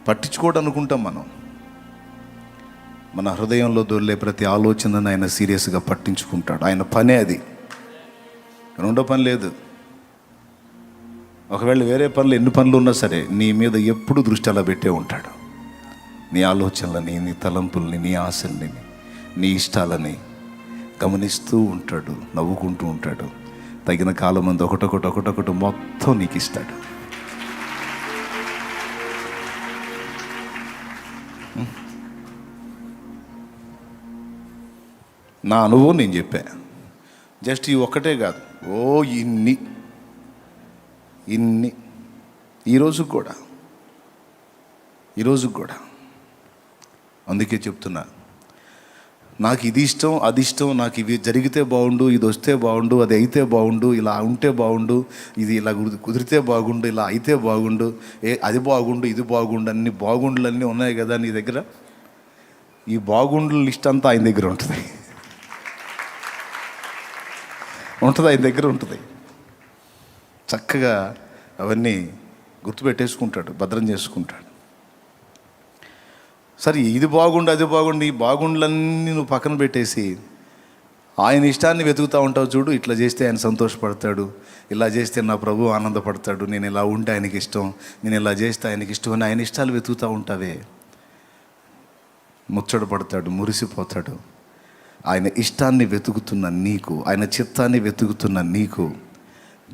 పట్టించుకోవడం అనుకుంటాం మనం. మన హృదయంలో దొర్లే ప్రతి ఆలోచనను ఆయన సీరియస్గా పట్టించుకుంటాడు. ఆయన పనే అది, రెండో పని లేదు. ఒకవేళ వేరే పనులు ఎన్ని పనులు ఉన్నా సరే నీ మీద ఎప్పుడు దృష్టి అలా పెట్టే ఉంటాడు. నీ ఆలోచనలని, నీ తలంపుల్ని, నీ ఆశల్ని, నీ ఇష్టాలని గమనిస్తూ ఉంటాడు, నవ్వుకుంటూ ఉంటాడు. తగిన కాలం మంది ఒకటొకటి మొత్తం నీకు ఇస్తాడు. నా అనుభవం నేను చెప్పా. జస్ట్ ఈ ఒక్కటే కాదు, ఇన్ని ఈరోజు కూడా అందుకే చెప్తున్నా, నాకు ఇది ఇష్టం, అది ఇష్టం, నాకు ఇవి జరిగితే బాగుండు, ఇది వస్తే బాగుండు, అది అయితే బాగుండు, ఇలా ఉంటే బాగుండు, ఇది ఇలా కుదిరితే బాగుండు, ఇలా అయితే బాగుండు, అది బాగుండు, ఇది బాగుండు, అన్ని బాగుండులన్నీ ఉన్నాయి కదా నీ దగ్గర. ఈ బాగుండుల లిస్ట్ అంతా ఆయన దగ్గర ఉంటుంది. ఆయన దగ్గర ఉంటుంది. చక్కగా అవన్నీ గుర్తుపెట్టేసుకుంటాడు, భద్రం చేసుకుంటాడు. సరే, ఇది బాగుండు, అది బాగుండు, ఈ బాగుండులన్నీ నువ్వు పక్కన పెట్టేసి ఆయన ఇష్టాన్ని వెతుకుతూ ఉంటావు చూడు. ఇట్లా చేస్తే ఆయన సంతోషపడతాడు, ఇలా చేస్తే నా ప్రభు ఆనందపడతాడు, నేను ఇలా ఉంటే ఆయనకి ఇష్టం, నేను ఇలా చేస్తే ఆయనకి ఇష్టం అని ఆయన ఇష్టాలు వెతుకుతూ ఉంటావే, ముచ్చట పడతాడు, మురిసిపోతాడు. ఆయన ఇష్టాన్ని వెతుకుతున్న నీకు, ఆయన చిత్తాన్ని వెతుకుతున్న నీకు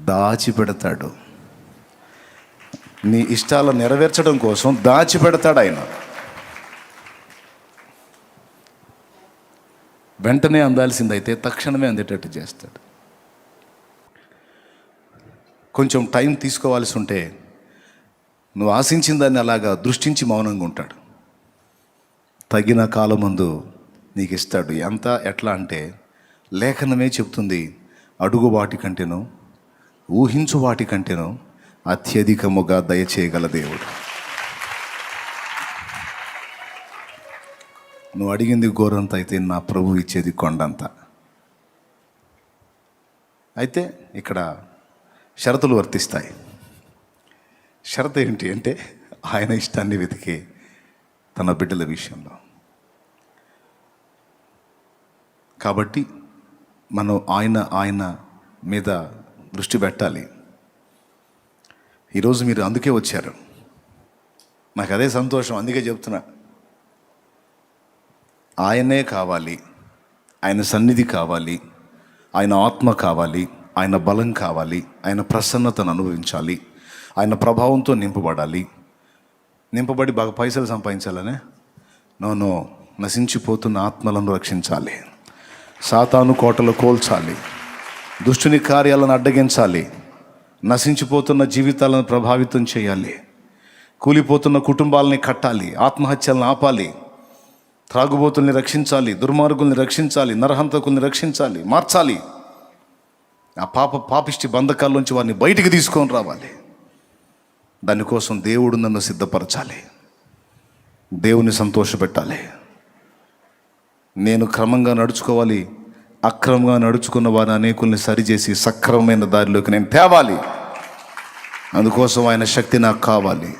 దాచిపెడతాడు. నీ ఇష్టాలను నెరవేర్చడం కోసం దాచిపెడతాడు ఆయన. వెంటనే అందాల్సిందైతే తక్షణమే అందేటట్టు చేస్తాడు. కొంచెం టైం తీసుకోవాల్సి ఉంటే నువ్వు ఆశించిన దాన్ని అలాగా దృష్టించి మౌనంగా ఉంటాడు. తగిన కాలమందు నీకు ఇస్తాడు. ఎట్లా అంటే లేఖనమే చెప్తుంది, అడుగు వాటి కంటేనో ఊహించు వాటి కంటేనో అత్యధికముగా దయచేయగల దేవుడు. నువ్వు అడిగింది గోరంత అయితే నా ప్రభు ఇచ్చేది కొండంత. అయితే ఇక్కడ షరతులు వర్తిస్తాయి. షరతు ఏంటి అంటే ఆయన ఇష్టాన్ని వెతికే తన బిడ్డల విషయంలో. కాబట్టి మనం ఆయన మీద దృష్టి పెట్టాలి. ఈరోజు మీరు అందుకే వచ్చారు, నాకు అదే సంతోషం. అందుకే చెప్తున్నా, ఆయనే కావాలి, ఆయన సన్నిధి కావాలి, ఆయన ఆత్మ కావాలి, ఆయన బలం కావాలి, ఆయన ప్రసన్నతను అనుభవించాలి, ఆయన ప్రభావంతో నింపబడి బాగా పైసలు సంపాదించాలనే నో, నశించిపోతున్న ఆత్మలను రక్షించాలి, సాతాను కోటలు కోల్చాలి, దుష్టుని కార్యాలను అడ్డగించాలి, నశించిపోతున్న జీవితాలను ప్రభావితం చేయాలి, కూలిపోతున్న కుటుంబాలని కట్టాలి, ఆత్మహత్యలను ఆపాలి, త్రాగుబోతుల్ని రక్షించాలి, దుర్మార్గుల్ని రక్షించాలి, నరహంతకుల్ని రక్షించాలి, మార్చాలి. ఆ పాపిష్టి బంధకాల్లోంచి వారిని బయటికి తీసుకొని రావాలి. దానికోసం దేవుడు నన్ను సిద్ధపరచాలి, దేవుని సంతోషపెట్టాలి. నేను క్రమంగా నడుచుకోవాలి, అక్రమంగా నడుచుకున్న వారిని అనేకుల్ని సరిచేసి సక్రమమైన దారిలోకి నేను తేవాలి. అందుకోసం ఆయన శక్తి నాకు కావాలి.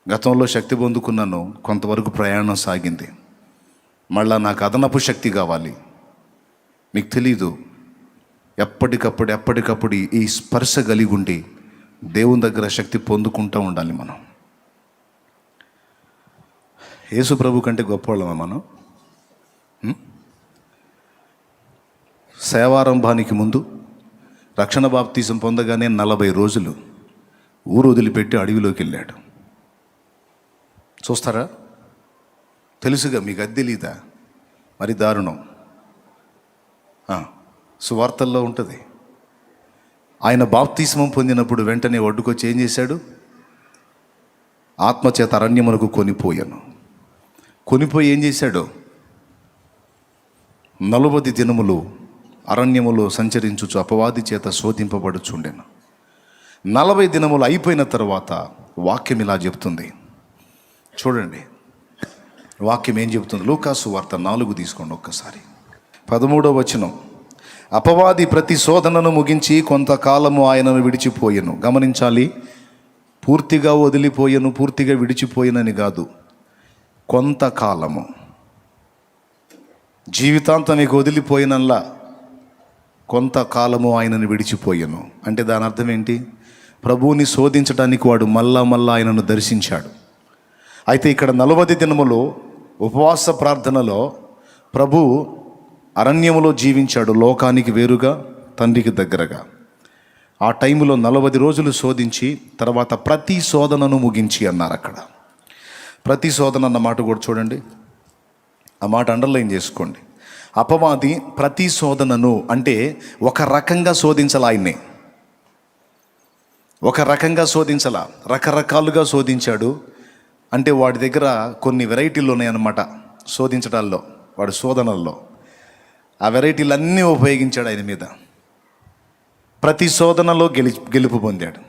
గతంలో శక్తి పొందుకున్నాను, కొంతవరకు ప్రయాణం సాగింది. మళ్ళా నాకు అదనపు శక్తి కావాలి. మీకు తెలీదు, ఎప్పటికప్పుడు ఈ స్పర్శ కలిగి ఉండి దేవుని దగ్గర శక్తి పొందుకుంటూ ఉండాలి. మనం యేసు ప్రభు కంటే గొప్పవాళ్ళమా మనం? సేవారంభానికి ముందు రక్షణ బాప్తీసం పొందగానే 40 రోజులు ఊరు వదిలిపెట్టి అడవిలోకి వెళ్ళాడు. చూస్తారా? తెలుసుగా మీకు, అది తెలీదా? మరి దారుణం. సువార్తల్లో ఉంటుంది. ఆయన బాప్తిస్మం పొందినప్పుడు వెంటనే ఒడ్డుకొచ్చి ఏం చేశాడు? ఆత్మచేత అరణ్యమునకు కొనిపోయి ఏం చేశాడు? 40 దినములు అరణ్యములో సంచరించుచు అపవాది చేత శోధింపబడుచుండెను. 40 దినములు అయిపోయిన తర్వాత వాక్యం ఇలా చెప్తుంది, చూడండి వాక్యం ఏం చెబుతుంది. లూకాసు వార్త 4 తీసుకోండి ఒక్కసారి. 13వ వచనం. అపవాది ప్రతి శోధనను ముగించి కొంతకాలము ఆయనను విడిచిపోయెను. గమనించాలి, పూర్తిగా వదిలిపోయెను, పూర్తిగా విడిచిపోయినని కాదు, కొంతకాలము. జీవితాంతం నీకు వదిలిపోయినల్లా కొంతకాలము ఆయనను విడిచిపోయెను అంటే దాని అర్థం ఏంటి? ప్రభువుని శోధించడానికి వాడు మళ్ళా ఆయనను దర్శించాడు. అయితే ఇక్కడ 40 దినములు ఉపవాస ప్రార్థనలో ప్రభు అరణ్యములో జీవించాడు, లోకానికి వేరుగా, తండ్రికి దగ్గరగా. ఆ టైంలో 40 రోజులు శోధించి తర్వాత ప్రతి శోధనను ముగించి అన్నారు. అక్కడ ప్రతి శోధన అన్న మాట కూడా చూడండి, ఆ మాట అండర్లైన్ చేసుకోండి. అపవాది ప్రతి శోధనను అంటే ఒక రకంగా శోధించాల, ఆయన్ని ఒక రకంగా శోధించాల, రకరకాలుగా శోధించాడు. అంటే వాడి దగ్గర కొన్ని వెరైటీలు ఉన్నాయన్నమాట శోధించడాల్లో, వాడి శోధనల్లో ఆ వెరైటీలన్నీ ఉపయోగించాడు ఆయన మీద. ప్రతి శోధనలో గెలుపు పొందాడు.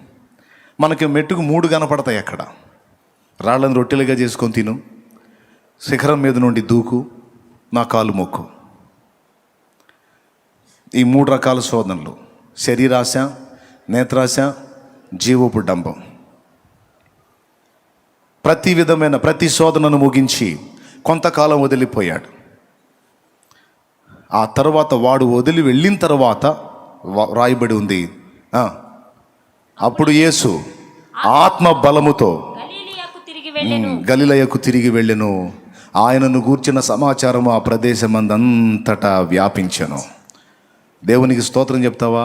మనకి మెట్టుకు 3 కనపడతాయి అక్కడ. రాళ్ళను రొట్టెలుగా చేసుకొని తిను, శిఖరం మీద నుండి దూకు, నా కాలు మొక్కు. ఈ 3 రకాల శోధనలు: శరీరాశ, నేత్రాశ, జీవపు డంబం. ప్రతి శోధనను ముగించి కొంతకాలం వదిలిపోయాడు. ఆ తర్వాత వాడు వదిలి వెళ్ళిన తర్వాత రాయబడి ఉంది, అప్పుడు యేసు ఆత్మ బలముతో గలిలయకు తిరిగి వెళ్ళెను. ఆయనను గూర్చిన సమాచారము ఆ ప్రదేశమందంతటా వ్యాపించెను. దేవునికి స్తోత్రం చెప్తావా?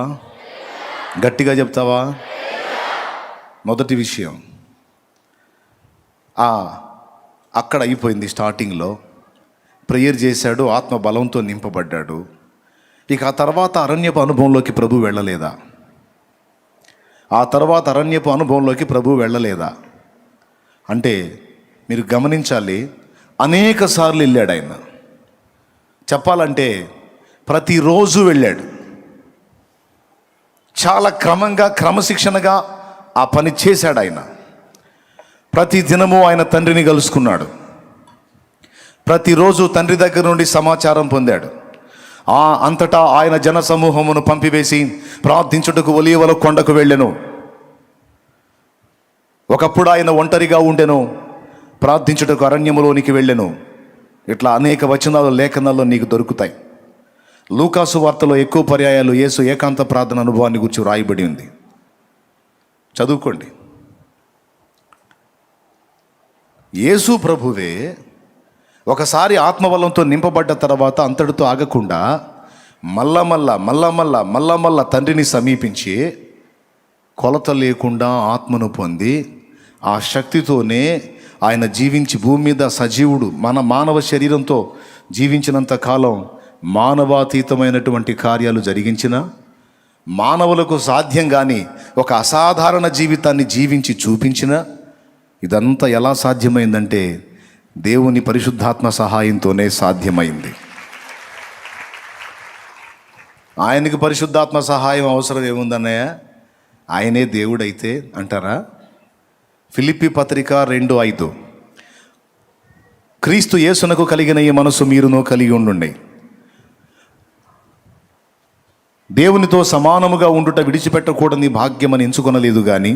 గట్టిగా చెప్తావా? మొదటి విషయం అక్కడ అయిపోయింది. స్టార్టింగ్లో ప్రేయర్ చేశాడు, ఆత్మ బలంతో నింపబడ్డాడు. ఇక ఆ తర్వాత అరణ్యపు అనుభవంలోకి ప్రభు వెళ్ళలేదా? అంటే మీరు గమనించాలి, అనేక సార్లు వెళ్ళాడు ఆయన. చెప్పాలంటే ప్రతిరోజు వెళ్ళాడు. చాలా క్రమశిక్షణగా ఆ పని చేశాడు ఆయన. ప్రతి దినము ఆయన తండ్రిని కలుసుకున్నాడు. ప్రతిరోజు తండ్రి దగ్గర నుండి సమాచారం పొందాడు. అంతటా ఆయన జన సమూహమును పంపివేసి ప్రార్థించుటకు ఒలీవల కొండకు వెళ్ళెను. ఒకప్పుడు ఆయన ఒంటరిగా ఉండెను, ప్రార్థించుటకు అరణ్యములోనికి వెళ్ళెను. ఇట్లా అనేక వచనాలు లేఖనాల్లో నీకు దొరుకుతాయి. లూకాసు వార్తలో ఎక్కువ పర్యాయాలు యేసు ఏకాంత ప్రార్థన అనుభవాన్ని గురించి రాయబడి ఉంది, చదువుకోండి. యేసు ప్రభువే ఒకసారి ఆత్మబలంతో నింపబడ్డ తర్వాత అంతటితో ఆగకుండా మళ్ళా తండ్రిని సమీపించి కొలత లేకుండా ఆత్మను పొంది ఆ శక్తితోనే ఆయన జీవించి భూమి మీద సజీవుడు మన మానవ శరీరంతో జీవించినంత కాలం మానవాతీతమైనటువంటి కార్యాలు జరిగించిన, మానవులకు సాధ్యం కాని ఒక అసాధారణ జీవితాన్ని జీవించి చూపించిన, ఇదంతా ఎలా సాధ్యమైందంటే దేవుని పరిశుద్ధాత్మ సహాయంతోనే సాధ్యమైంది. ఆయనకి పరిశుద్ధాత్మ సహాయం అవసరం ఏముందన్నయ్య? ఆయనే దేవుడైతే అంటారా? ఫిలిప్పీ పత్రిక 2:5, క్రీస్తు యేసునకు కలిగిన ఈ మనసు మీరును కలిగి ఉండుండి. దేవునితో సమానముగా ఉండుట విడిచిపెట్టకూడని భాగ్యమని ఎంచుకొనలేదు గాని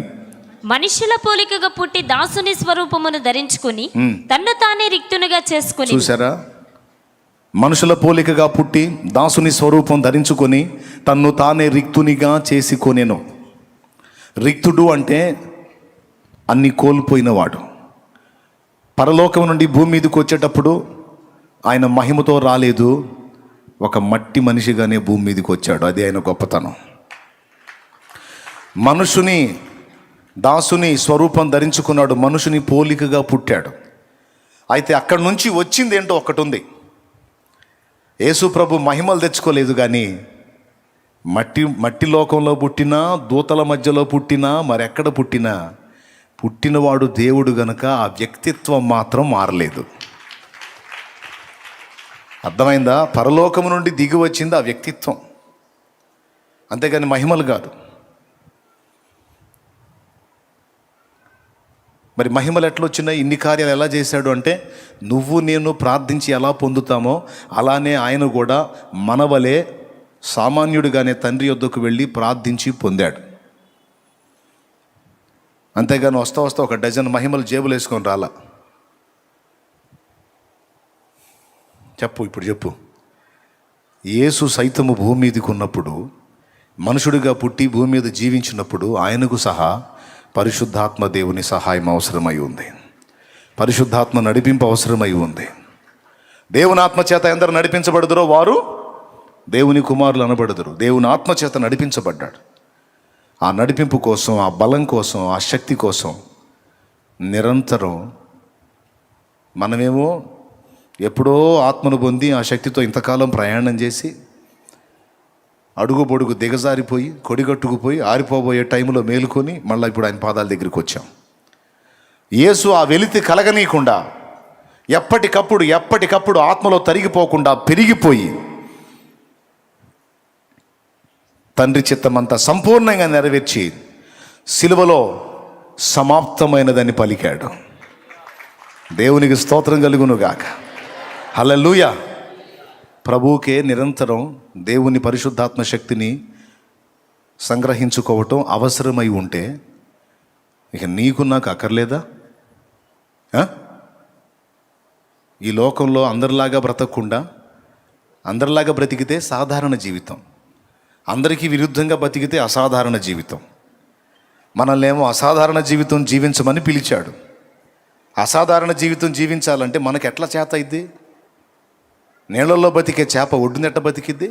మనుషుల పోలికగా పుట్టి దాసుని స్వరూపమును ధరించుకుని తన్ను తానే రిక్తునిగా చేసుకుని. చూసారా? మనుషుల పోలికగా పుట్టి దాసుని స్వరూపం ధరించుకొని తన్ను తానే రిక్తునిగా చేసుకొనెను. రిక్తుడు అంటే అన్ని కోల్పోయినవాడు. పరలోకం నుండి భూమి మీదకి వచ్చేటప్పుడు ఆయన మహిమతో రాలేదు, ఒక మట్టి మనిషిగానే భూమి మీదకి వచ్చాడు. అది ఆయన గొప్పతనం. దాసుని స్వరూపం ధరించుకున్నాడు, మనుషుని పోలికగా పుట్టాడు. అయితే అక్కడి నుంచి వచ్చింది ఏంటో ఒకటి ఉంది. యేసు ప్రభు మహిమలు తెచ్చుకోలేదు, కానీ మట్టి లోకంలో పుట్టినా, దూతల మధ్యలో పుట్టినా, మరెక్కడ పుట్టినవాడు దేవుడు గనుక ఆ వ్యక్తిత్వం మాత్రం మారలేదు. అర్థమైందా? పరలోకము నుండి దిగి వచ్చింది ఆ వ్యక్తిత్వం, అంతేగాని మహిమలు కాదు. మరి మహిమలు ఎట్లా వచ్చినాయి? ఇన్ని కార్యాలు ఎలా చేశాడు అంటే, నువ్వు నేను ప్రార్థించి ఎలా పొందుతామో అలానే ఆయన కూడా మనవలే సామాన్యుడిగానే తండ్రి యొద్దకు వెళ్ళి ప్రార్థించి పొందాడు. అంతేగాని వస్తా వస్తా ఒక డజన్ మహిమలు జేబులు వేసుకొని రాలా. ఇప్పుడు చెప్పు. యేసు సైతము భూమి మీదకి ఉన్నప్పుడు, మనుషుడిగా పుట్టి భూమి మీద జీవించినప్పుడు ఆయనకు సహా పరిశుద్ధాత్మ దేవుని సహాయం అవసరమై ఉంది. పరిశుద్ధాత్మ నడిపింపు అవసరమై ఉంది. దేవుని ఆత్మచేత ఎందరు నడిపించబడుదురో వారు దేవుని కుమారులు అనబడుదురు. దేవుని ఆత్మచేత నడిపించబడ్డాడు. ఆ నడిపింపు కోసం, ఆ బలం కోసం, ఆ శక్తి కోసం నిరంతరం మనమేమో ఎప్పుడో ఆత్మను పొంది ఆ శక్తితో ఇంతకాలం ప్రయాణం చేసి అడుగు పొడుగు దిగజారిపోయి కొడిగట్టుకుపోయి ఆరిపోబోయే టైంలో మేలుకొని మళ్ళీ ఇప్పుడు ఆయన పాదాల దగ్గరికి వచ్చాం. యేసు ఆ వెలితి కలగనీయకుండా ఎప్పటికప్పుడు ఆత్మలో తరిగిపోకుండా పెరిగిపోయి తండ్రి చిత్తమంతా సంపూర్ణంగా నెరవేర్చి సిలువలో సమాప్తమైనదని పలికాడు. దేవునికి స్తోత్రం కలుగునుగాక. హల్లెలూయా. ప్రభువుకే నిరంతరం దేవుని పరిశుద్ధాత్మ శక్తిని సంగ్రహించుకోవటం అవసరమై ఉంటే ఇక నీకు నాకు అక్కర్లేదా? ఈ లోకంలో అందరిలాగా బ్రతకకుండా అందరిలాగా బ్రతికితే సాధారణ జీవితం, అందరికీ విరుద్ధంగా బతికితే అసాధారణ జీవితం. మనల్నేమో అసాధారణ జీవితం జీవించమని పిలిచాడు. అసాధారణ జీవితం జీవించాలంటే మనకు ఎట్లా చేత అయింది? నీళ్ళల్లో బతికే చేప ఒడ్డున ఎట్ట బతికిద్ది?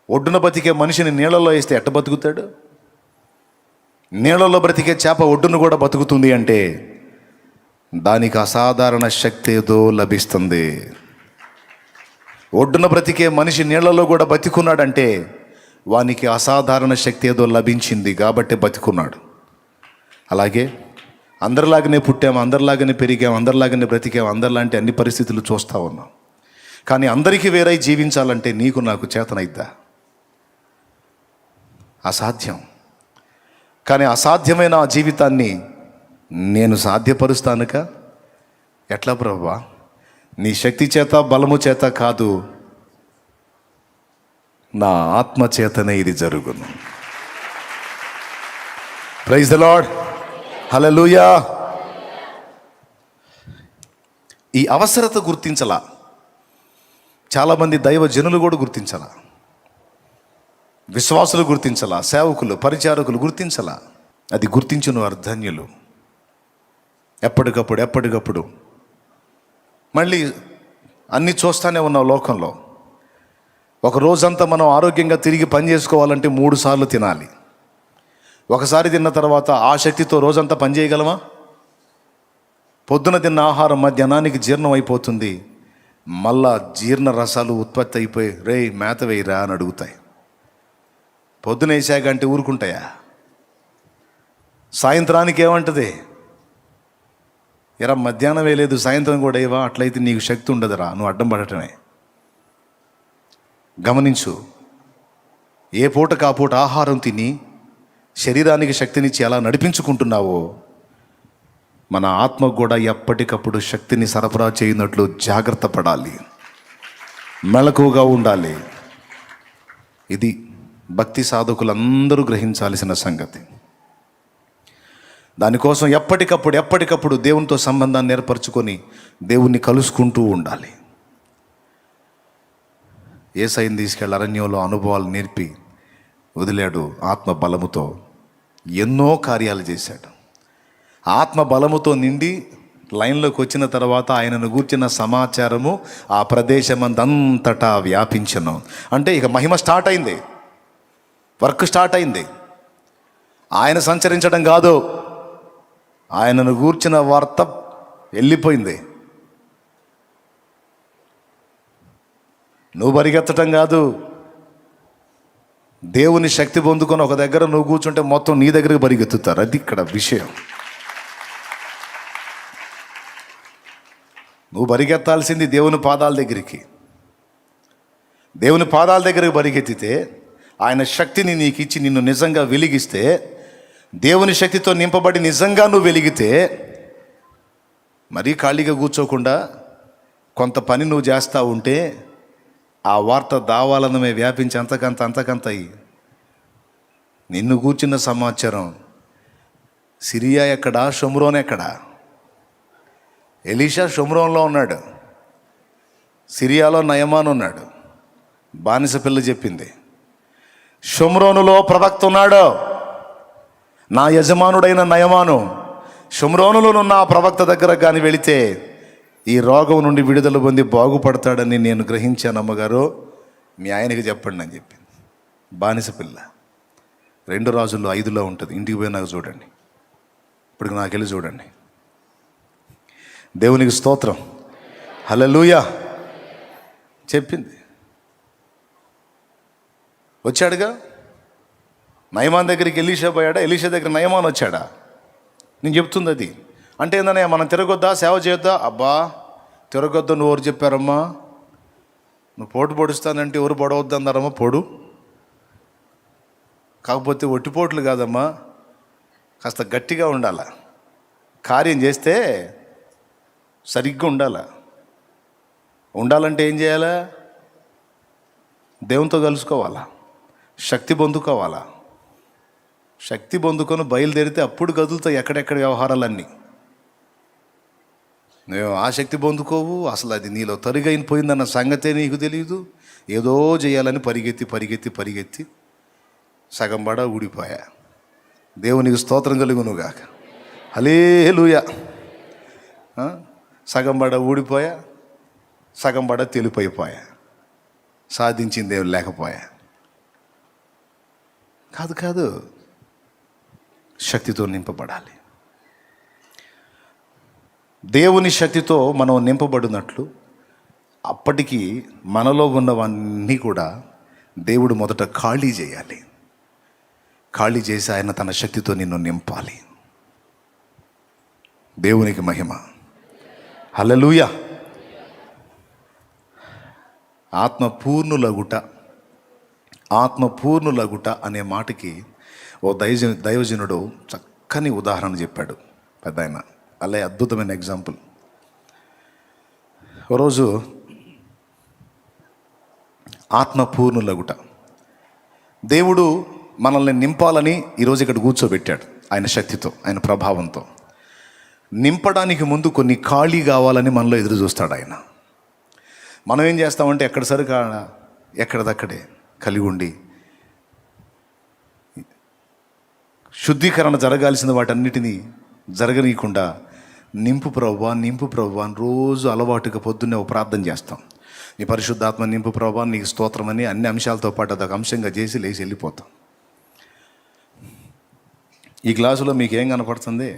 ఒడ్డున బతికే మనిషిని నీళ్ళల్లో వేస్తే ఎట్ట బతుకుతాడు? నీళ్ళల్లో బ్రతికే చేప ఒడ్డును కూడా బతుకుతుంది అంటే దానికి అసాధారణ శక్తి ఏదో లభిస్తుంది. ఒడ్డున బ్రతికే మనిషి నీళ్ళలో కూడా బతికున్నాడంటే వానికి అసాధారణ శక్తి ఏదో లభించింది కాబట్టి బతికున్నాడు. అలాగే అందరిలాగానే పుట్టాము, అందరిలాగానే పెరిగాము, అందరిలాగానే బ్రతికాము, అందరిలాంటి అన్ని పరిస్థితులు చూస్తూ ఉన్నాం. కానీ అందరికీ వేరై జీవించాలంటే నీకు నాకు చేతనైద్దా? అసాధ్యం. కానీ అసాధ్యమైన ఆ జీవితాన్ని నేను సాధ్యపరుస్తానుక. ఎట్లా ప్రభువా? నీ శక్తి చేత బలము చేత కాదు, నా ఆత్మ చేతనే ఇది జరుగును. Praise the Lord. హల్లెలూయా. ఈ అవసరత గుర్తించలా చాలామంది దైవజనులు కూడా గుర్తించలా, విశ్వాసులు గుర్తించలా, సేవకులు పరిచారకులు గుర్తించలా. అది గుర్తించిన అర్ధన్యులు. ఎప్పటికప్పుడు మళ్ళీ అన్నీ చూస్తూనే ఉన్నాం లోకంలో. ఒక రోజంతా మనం ఆరోగ్యంగా తిరిగి పని చేసుకోవాలంటే 3 సార్లు తినాలి. ఒకసారి తిన్న తర్వాత ఆ శక్తితో రోజంతా పని చేయగలమా? పొద్దున తిన్న ఆహారం మధ్యాహ్నానికి జీర్ణం అయిపోతుంది. మళ్ళా జీర్ణ రసాలు ఉత్పత్తి అయిపోయి రే మేత వేయరా అని అడుగుతాయి. పొద్దున వేసాక అంటే ఊరుకుంటాయా? సాయంత్రానికి ఏమంటది? ఎరా మధ్యాహ్నం వేయలేదు సాయంత్రం కూడా ఏవా, అట్లయితే నీకు శక్తి ఉండదురా, నువ్వు అడ్డం పడటమే. గమనించు, ఏ పూటకు ఆ పూట ఆహారం తిని శరీరానికి శక్తినిచ్చి ఎలా నడిపించుకుంటున్నావో మన ఆత్మకు కూడా ఎప్పటికప్పుడు శక్తిని సరఫరా చేయనట్లు జాగ్రత్త పడాలి, మెలకువగా ఉండాలి. ఇది భక్తి సాధకులందరూ గ్రహించాల్సిన సంగతి. దానికోసం ఎప్పటికప్పుడు దేవునితో సంబంధాన్ని ఏర్పరచుకొని దేవుణ్ణి కలుసుకుంటూ ఉండాలి. యేసయ్యను తీసుకెళ్ళి అరణ్యంలో అనుభవాలు నేర్పి వదిలాడు. ఆత్మ బలముతో ఎన్నో కార్యాలు చేశాడు. ఆత్మ బలముతో నిండి లైన్లోకి వచ్చిన తర్వాత ఆయనను గూర్చిన సమాచారము ఆ ప్రదేశమందంతటా వ్యాపించను. అంటే ఇక మహిమ స్టార్ట్ అయింది, వర్క్ స్టార్ట్ అయింది. ఆయన సంచరించడం కాదు, ఆయనను గూర్చిన వార్త వెళ్ళిపోయింది. నువ్వు పరిగెత్తటం కాదు, దేవుని శక్తి పొందుకొని ఒక దగ్గర నువ్వు కూర్చుంటే మొత్తం నీ దగ్గరికి పరిగెత్తుతారు. అది ఇక్కడ విషయం. నువ్వు పరిగెత్తాల్సింది దేవుని పాదాల దగ్గరికి. దేవుని పాదాల దగ్గరికి పరిగెత్తితే ఆయన శక్తిని నీకు ఇచ్చి నిన్ను నిజంగా వెలిగిస్తే, దేవుని శక్తితో నింపబడి నిజంగా నువ్వు వెలిగితే, మరీ ఖాళీగా కూర్చోకుండా కొంత పని నువ్వు చేస్తూ ఉంటే ఆ వార్త దావాలనమే వ్యాపించి అంతకంత అయ్యి నిన్ను కూర్చున్న సమాచారం సిరియా ఎక్కడా, షోమ్రోన్ ఎక్కడా? ఎలీషా షోమ్రోన్లో ఉన్నాడు, సిరియాలో నయమాన్ ఉన్నాడు. బానిస పిల్ల చెప్పింది, షోమ్రోనులో ప్రవక్త ఉన్నాడు, నా యజమానుడైన నయమాను. షోమ్రోనులోనున్న ఆ ప్రవక్త దగ్గర కానీ వెళితే ఈ రోగం నుండి విడుదల పొంది బాగుపడతాడని నేను గ్రహించాను అమ్మగారు, మీ ఆయనకి చెప్పండి అని చెప్పింది. బానిస పిల్ల 2 రాజుల్లో 5లో ఉంటుంది. ఇంటికి పోయి నాకు చూడండి, ఇప్పుడు నాకు వెళ్ళి చూడండి. దేవునికి స్తోత్రం, హల్లెలూయా. చెప్పింది. వచ్చాడుగా నయమాన్ దగ్గరికి ఎలీషా పోయాడా, ఎలీషా దగ్గర నయమాన్ వచ్చాడా? నేను చెప్తుంది అది. అంటే ఏందనే, మనం తిరగొద్దా, సేవ చేయొద్దా? అబ్బా తిరగొద్దా, నువ్వు ఎవరు చెప్పారమ్మా? నువ్వు పోటు పొడుస్తానంటే ఎవరు పొడవద్దు అన్నారమ్మా? పొడు. కాకపోతే ఒట్టిపోట్లు కాదమ్మా, కాస్త గట్టిగా ఉండాల. కార్యం చేస్తే సరిగ్గా ఉండాలంటే ఏం చేయాలా? దేవునితో కలుసుకోవాలా, శక్తి పొందుకోవాలా. శక్తి పొందుకొని బయలుదేరితే అప్పుడు కదులుతాయి ఎక్కడెక్కడ వ్యవహారాలన్నీ. నువ్వు ఆ శక్తి పొందుకోవు, అసలు అది నీలో తరిగైపోయిందన్న సంగతే నీకు తెలియదు. ఏదో చేయాలని పరిగెత్తి సగం బడ ఊడిపోయా. దేవునికి స్తోత్రం కలుగునుగాక, హల్లెలూయా. సగం బడ ఊడిపోయా, సగం బడ తెలిపోయిపోయా, సాధించింది ఏం లేకపోయా. కాదు, శక్తితో నింపబడాలి. దేవుని శక్తితో మనం నింపబడినట్లు అప్పటికి మనలో ఉన్నవన్నీ కూడా దేవుడు మొదట ఖాళీ చేయాలి. ఖాళీ చేసి ఆయన తన శక్తితో నిన్ను నింపాలి. దేవునికి మహిమ, హల్లెలూయా. ఆత్మపూర్ణులగుట అనే మాటకి ఓ దైవజనుడు చక్కని ఉదాహరణ చెప్పాడు పెద్దాయన. అలా అద్భుతమైన ఎగ్జాంపుల్. ఒకరోజు ఆత్మపూర్ణులగుట, దేవుడు మనల్ని నింపాలని ఈరోజు ఇక్కడ కూర్చోబెట్టాడు ఆయన శక్తితో, ఆయన ప్రభావంతో. నింపడానికి ముందు కొన్ని ఖాళీ కావాలని మనలో ఎదురు చూస్తాడు ఆయన. మనం ఏం చేస్తామంటే ఎక్కడ సరిగా ఎక్కడదక్కడే కలిగి ఉండి శుద్ధీకరణ జరగాల్సిన వాటన్నిటినీ జరగనీయకుండా నింపు ప్రభువా అని రోజు అలవాటుగా పొద్దున్నే ఒక ప్రార్థన చేస్తాం. నీ పరిశుద్ధాత్మ నింపు ప్రభువా, నీకు స్తోత్రం అని అన్ని అంశాలతో పాటు అదొక అంశంగా చేసి లేచి వెళ్ళిపోతాం. ఈ గ్లాసులో మీకు ఏం కనపడుతుంది?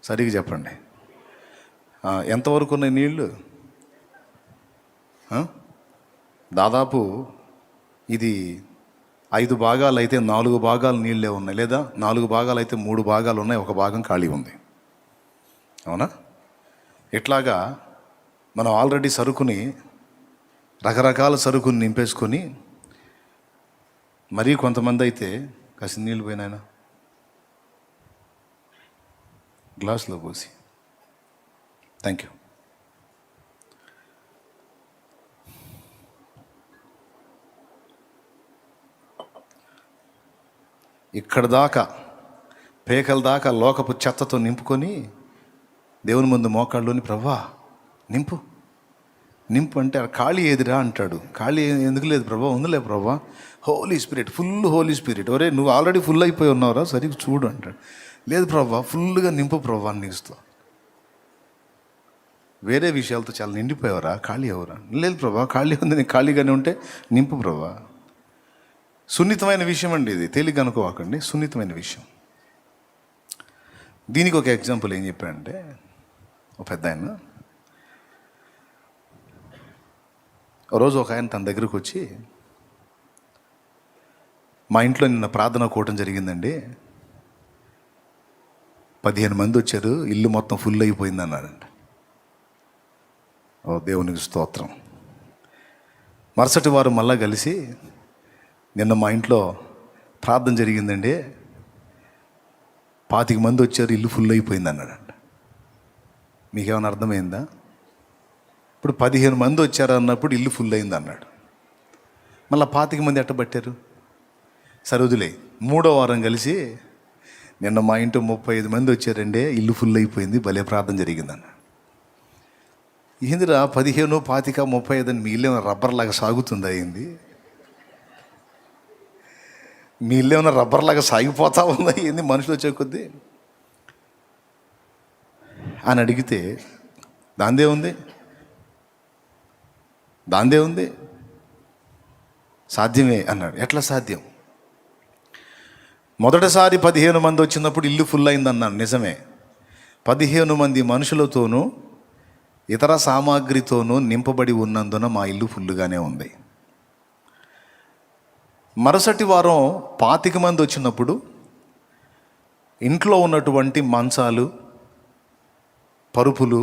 సరిగ్గా చెప్పండి. ఎంతవరకు ఉన్నాయి నీళ్ళు? దాదాపు ఇది 5 భాగాలు అయితే 4 భాగాలు నీళ్ళే ఉన్నాయి, లేదా 4 భాగాలు అయితే 3 భాగాలు ఉన్నాయి, ఒక భాగం ఖాళీ ఉంది. అవునా? ఇట్లాగా మనం ఆల్రెడీ రకరకాల సరుకుని నింపేసుకొని, మరీ కొంతమంది అయితే కాసిన నీళ్ళు పోయినాయన గ్లాసులో పోసి. Thank you. ఇక్కడ దాకా పేకల దాకా లోకపు చెత్తతో నింపుకొని దేవుని ముందు మోకాళ్ళలోని, ప్రభువా నింపు అంటే ఖాళీ ఏదిరా అంటాడు. ఖాళీ ఎందుకు లేదు ప్రభా? ఉందిలే Prabha, holy spirit, full holy spirit. ఒరే నువ్వు ఆల్రెడీ ఫుల్ అయిపోయి ఉన్నావురా, సరిగ్గా చూడు అంటాడు. లేదు ప్రభా, ఫుల్గా నింపు ప్రభా అని నీకుస్తా. వేరే విషయాలతో చాలా నిండిపోయావరా, ఖాళీ అవరా? లేదు ప్రభా, ఖాళీ ఉంది, నేను ఖాళీగానే ఉంటే నింపు ప్రభా. సున్నితమైన విషయం అండి ఇది, తేలిగ్గా అనుకోవాకండి, సున్నితమైన విషయం. దీనికి ఒక ఎగ్జాంపుల్ ఏం చెప్పాడంటే, ఒక పెద్ద ఆయన రోజు ఒక ఆయన తన దగ్గరకు వచ్చి, మా ఇంట్లో నిన్న ప్రార్థన కూటం జరిగిందండి, 15 మంది వచ్చారు, ఇల్లు మొత్తం ఫుల్ అయిపోయింది అన్నాడంట. ఓ దేవునికి స్తోత్రం. మరుసటి వారు మళ్ళా కలిసి, నిన్న మా ఇంట్లో ప్రార్థన జరిగిందండి, 25 మంది వచ్చారు, ఇల్లు ఫుల్ అయిపోయింది అన్నాడంట. మీకేమైనా అర్థమైందా? ఇప్పుడు 15 మంది వచ్చారు అన్నప్పుడు ఇల్లు ఫుల్ అయింది అన్నాడు. మళ్ళీ 25 మంది ఎట్టబట్టారు? సరే వదిలే. 3వ వారం కలిసి, నిన్న మా ఇంట్లో 35 మంది వచ్చారండి, ఇల్లు ఫుల్ అయిపోయింది, భలే ప్రార్థన జరిగిందన్న. ఏందిరా 15, 25, 35 అని మీ ఇల్లు ఏమైనా రబ్బర్ లాగా సాగుతుందా? ఏంది మీ ఇల్లు ఏమైనా రబ్బర్ లాగా సాగిపోతా ఉందా ఏంది మనుషులు వచ్చే కొద్దీ అని అడిగితే, దాందే ఉంది సాధ్యమే అన్నాడు. ఎట్లా సాధ్యం? మొదటిసారి 15 మంది వచ్చినప్పుడు ఇల్లు ఫుల్ అయిందన్నాను, నిజమే. 15 మంది మనుషులతోనూ ఇతర సామాగ్రితోనూ నింపబడి ఉన్నందున మా ఇల్లు ఫుల్గానే ఉంది. మరుసటి వారం 25 మంది వచ్చినప్పుడు ఇంట్లో ఉన్నటువంటి మంచాలు, పరుపులు,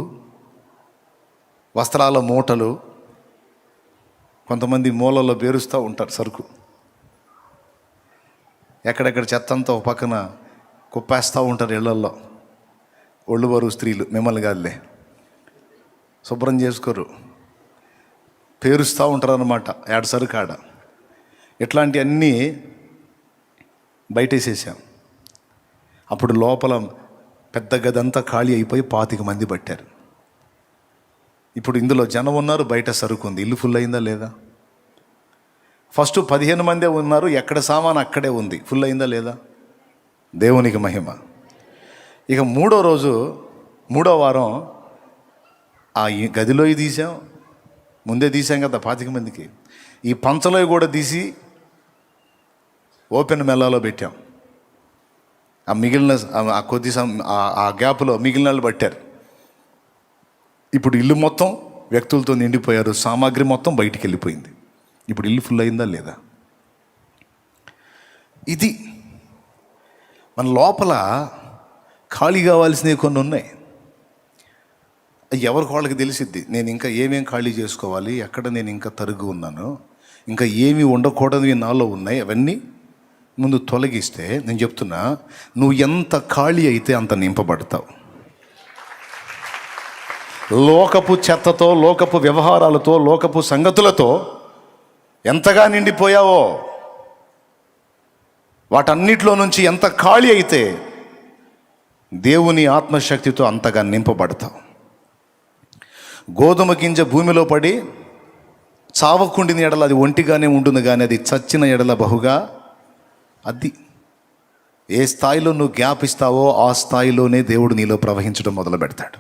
వస్త్రాల మూటలు, కొంతమంది మూలలో పేరుస్తూ ఉంటారు సరుకు, ఎక్కడెక్కడ చెత్త అంతా ఒక పక్కన కుప్పేస్తూ ఉంటారు ఇళ్లల్లో. ఒళ్ళు బరువు స్త్రీలు, మిమ్మల్ని కాదులే, శుభ్రం చేసుకోరు, పేరుస్తూ ఉంటారు అన్నమాట ఏడ సరుకు ఆడ. ఇట్లాంటివన్నీ బయటేసేసాం. అప్పుడు లోపల పెద్ద గదంతా ఖాళీ అయిపోయి 25 మంది పట్టారు. ఇప్పుడు ఇందులో జనం ఉన్నారు, బయట సరుకు ఉంది. ఇల్లు ఫుల్ అయిందా లేదా? ఫస్ట్ 15 మందే ఉన్నారు, ఎక్కడ సామాను అక్కడే ఉంది. ఫుల్ అయిందా లేదా? దేవునికి మహిమ. ఇక మూడో వారం ఆ గదిలో తీసాం, ముందే తీసాం కదా 25 మందికి. ఈ పంచలో కూడా తీసి ఓపెన్ మెల్లాలో పెట్టాం. ఆ మిగిలిన ఆ కొద్ది ఆ గ్యాప్లో మిగిలిన వాళ్ళు పట్టారు. ఇప్పుడు ఇల్లు మొత్తం వ్యక్తులతో నిండిపోయారు, సామాగ్రి మొత్తం బయటికి వెళ్ళిపోయింది. ఇప్పుడు ఇల్లు ఫుల్ అయిందా లేదా? ఇది మన లోపల ఖాళీ కావాల్సినవి కొన్ని ఉన్నాయి. ఎవరికి వాళ్ళకి తెలిసిద్ది. నేను ఇంకా ఏమేం ఖాళీ చేసుకోవాలి, ఎక్కడ నేను ఇంకా తరుగు ఉన్నాను, ఇంకా ఏమి ఉండకూడనివి నాలో ఉన్నాయి, అవన్నీ ముందు తొలగిస్తే, నేను చెప్తున్నా, నువ్వు ఎంత ఖాళీ అయితే అంత నింపబడతావు. లోకపు చెత్తతో, లోకపు వ్యవహారాలతో, లోకపు సంగతులతో ఎంతగా నిండిపోయావో, వాటన్నిటిలో నుంచి ఎంత ఖాళీ అయితే దేవుని ఆత్మశక్తితో అంతగా నింపబడతావు. గోధుమ గింజ భూమిలో పడి చావకుండిన ఎడల అది ఒంటిగానే ఉంటుంది, కానీ అది చచ్చిన ఎడల బహుగా, అది ఏ స్థాయిలో నువ్వు గ్యాప్ ఇస్తావో ఆ స్థాయిలోనే దేవుడు నీలో ప్రవహించడం మొదలు పెడతాడు.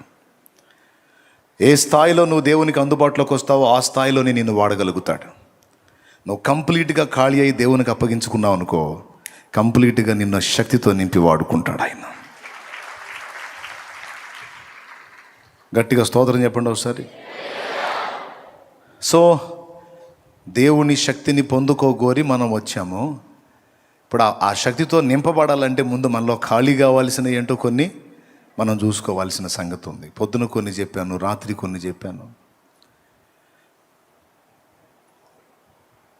ఏ స్థాయిలో నువ్వు దేవునికి అందుబాటులోకి వస్తావో ఆ స్థాయిలోనే నిన్ను వాడగలుగుతాడు. నువ్వు కంప్లీట్గా ఖాళీ అయి దేవునికి అప్పగించుకున్నావు అనుకో, కంప్లీట్గా నిన్ను శక్తితో నింపి వాడుకుంటాడు ఆయన. గట్టిగా స్తోత్రం చెప్పండి ఒకసారి. సో దేవుని శక్తిని పొందుకోగోరి మనం వచ్చాము. ఇప్పుడు ఆ శక్తితో నింపబడాలంటే ముందు మనలో ఖాళీ కావాల్సిన ఏంటో కొన్ని మనం చూసుకోవాల్సిన సంగతి ఉంది. పొద్దున కొన్ని చెప్పాను, రాత్రి కొన్ని చెప్పాను.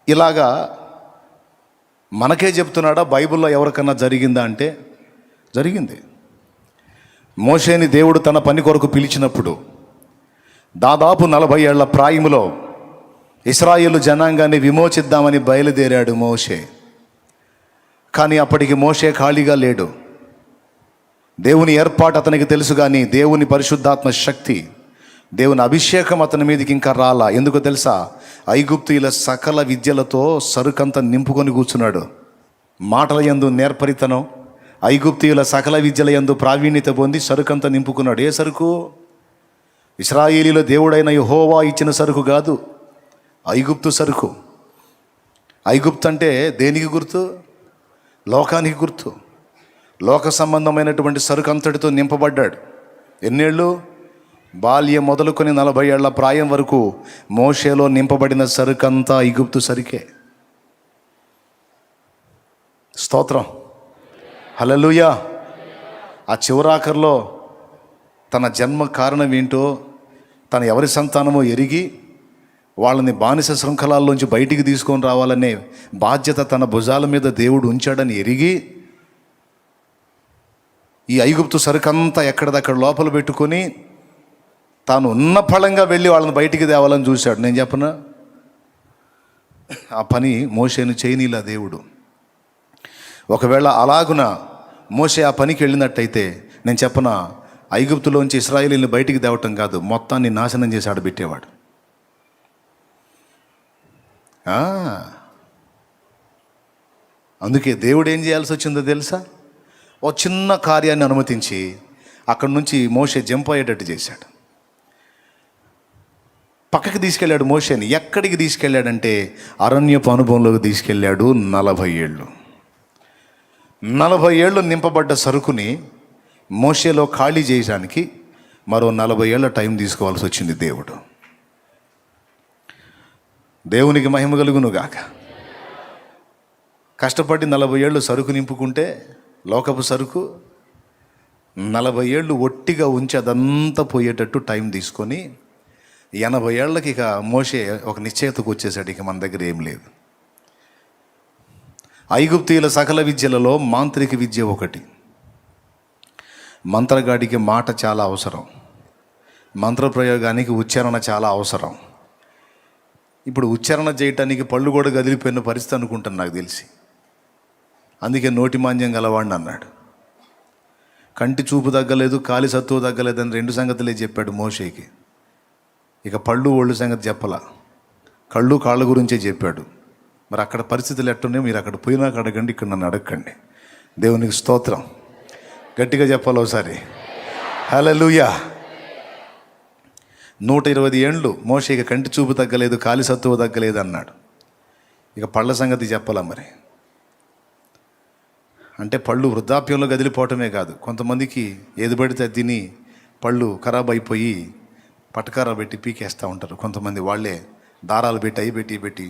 ఇలాగా మనకే చెప్తున్నాడా? బైబిల్లో ఎవరికన్నా జరిగిందా అంటే జరిగింది. మోషేని దేవుడు తన పని కొరకు పిలిచినప్పుడు దాదాపు 40 ఏళ్ల ప్రాయములో ఇశ్రాయేలు జనాంగాన్ని విమోచిద్దామని బయలుదేరాడు మోషే. కానీ అప్పటికి మోషే ఖాళీగా లేడు. దేవుని ఏర్పాటు అతనికి తెలుసు, కానీ దేవుని పరిశుద్ధాత్మ శక్తి, దేవుని అభిషేకం అతని మీదకి ఇంకా రాలా. ఎందుకో తెలుసా? ఐగుప్తీయుల సకల విద్యలతో సరుకంతా నింపుకొని కూర్చున్నాడు. మాటల యందు నేర్పరితనం, ఐగుప్తీయుల సకల విద్యల యందు ప్రావీణ్యత పొంది సరుకంతా నింపుకున్నాడు. ఏ సరుకు? ఇశ్రాయేలీలో దేవుడైన యెహోవా ఇచ్చిన సరుకు కాదు, ఐగుప్తు సరుకు. ఐగుప్తు అంటే దేనికి గుర్తు? లోకానికి గుర్తు. లోక సంబంధమైనటువంటి సరుకు అంతటితో నింపబడ్డాడు. ఎన్నేళ్ళు? బాల్యం మొదలుకొని 40 ఏళ్ల ప్రాయం వరకు మోషేలో నింపబడిన సరుకంతా ఐగుప్తు సరికే. స్తోత్రం, హల్లెలూయా. ఆ చివరాఖర్లో తన జన్మ కారణం ఏంటో, తన ఎవరి సంతానమో ఎరిగి వాళ్ళని బానిస శృంఖలాల్లోంచి బయటికి తీసుకొని రావాలనే బాధ్యత తన భుజాల మీద దేవుడు ఉంచాడని ఎరిగి ఈ ఐగుప్తు సరుకంతా ఎక్కడిదక్కడ లోపల పెట్టుకొని తాను ఉన్న ఫలంగా వెళ్ళి వాళ్ళని బయటికి తేవాలని చూశాడు. నేను చెప్పనా? ఆ పని మోషేను చేయనీలా దేవుడు. ఒకవేళ అలాగున మోషే ఆ పనికి వెళ్ళినట్టయితే నేను చెప్పనా, ఐగుప్తులోంచి ఇశ్రాయేలీని బయటికి తేవటం కాదు, మొత్తాన్ని నాశనం చేసి ఆడబెట్టేవాడు. అందుకే దేవుడు ఏం చేయాల్సి వచ్చిందో తెలుసా? ఓ చిన్న కార్యాన్ని అనుమతించి అక్కడి నుంచి మోషే జంప్ అయ్యేటట్టు చేశాడు. పక్కకి తీసుకెళ్ళాడు మోషేని. ఎక్కడికి తీసుకెళ్ళాడంటే అరణ్యపు అనుభవంలోకి తీసుకెళ్ళాడు. 40 ఏళ్ళు 40 ఏళ్ళు నింపబడ్డ సరుకుని మోషేలో ఖాళీ చేయడానికి మరో 40 ఏళ్ళ టైం తీసుకోవాల్సి వచ్చింది దేవుడు. దేవునికి మహిమ కలుగును గాక. కష్టపడి 40 ఏళ్ళు సరుకు నింపుకుంటే, లోకపు సరుకు 40 ఏళ్ళు ఒట్టిగా ఉంచి అదంతా పోయేటట్టు టైం తీసుకొని 80 ఏళ్ళకి ఇక మోషే ఒక నిశ్చయతకు వచ్చేసాడు. ఇక మన దగ్గర ఏం లేదు. ఐగుప్తీయుల సకల విద్యలలో మాంత్రిక విద్య ఒకటి. మంత్రగాడికి మాట చాలా అవసరం, మంత్రప్రయోగానికి ఉచ్చారణ చాలా అవసరం. ఇప్పుడు ఉచ్చారణ చేయటానికి పళ్ళు కూడా కదిలిపోయిన పరిస్థితి అనుకుంటాను నాకు తెలిసి. అందుకే నోటి మాంద్యం గలవాడిని అన్నాడు. కంటి చూపు తగ్గలేదు, కాలి సత్తువు తగ్గలేదు అని 2 సంగతులే చెప్పాడు మోషేకి. ఇక పళ్ళు ఒళ్ళు సంగతి చెప్పలా, కళ్ళు కాళ్ళ గురించే చెప్పాడు. మరి అక్కడ పరిస్థితులు ఎట్టున్నాయో మీరు అక్కడ పోయినాక అడగండి, ఇక్కడ నన్ను అడగండి. దేవునికి స్తోత్రం. గట్టిగా చెప్పాలి ఒకసారి. హల్లెలూయా. 120 ఏండ్లు మోషే ఇక కంటి చూపు తగ్గలేదు, కాలి సత్తువు తగ్గలేదు అన్నాడు. ఇక పళ్ళ సంగతి చెప్పాలా మరి. అంటే పళ్ళు వృద్ధాప్యంలో కదిలిపోవటమే కాదు, కొంతమందికి ఏది పడితే తిని పళ్ళు ఖరాబ్ అయిపోయి పటకారా పెట్టి పీకేస్తూ ఉంటారు. కొంతమంది వాళ్ళే దారాలు పెట్టి అవి పెట్టి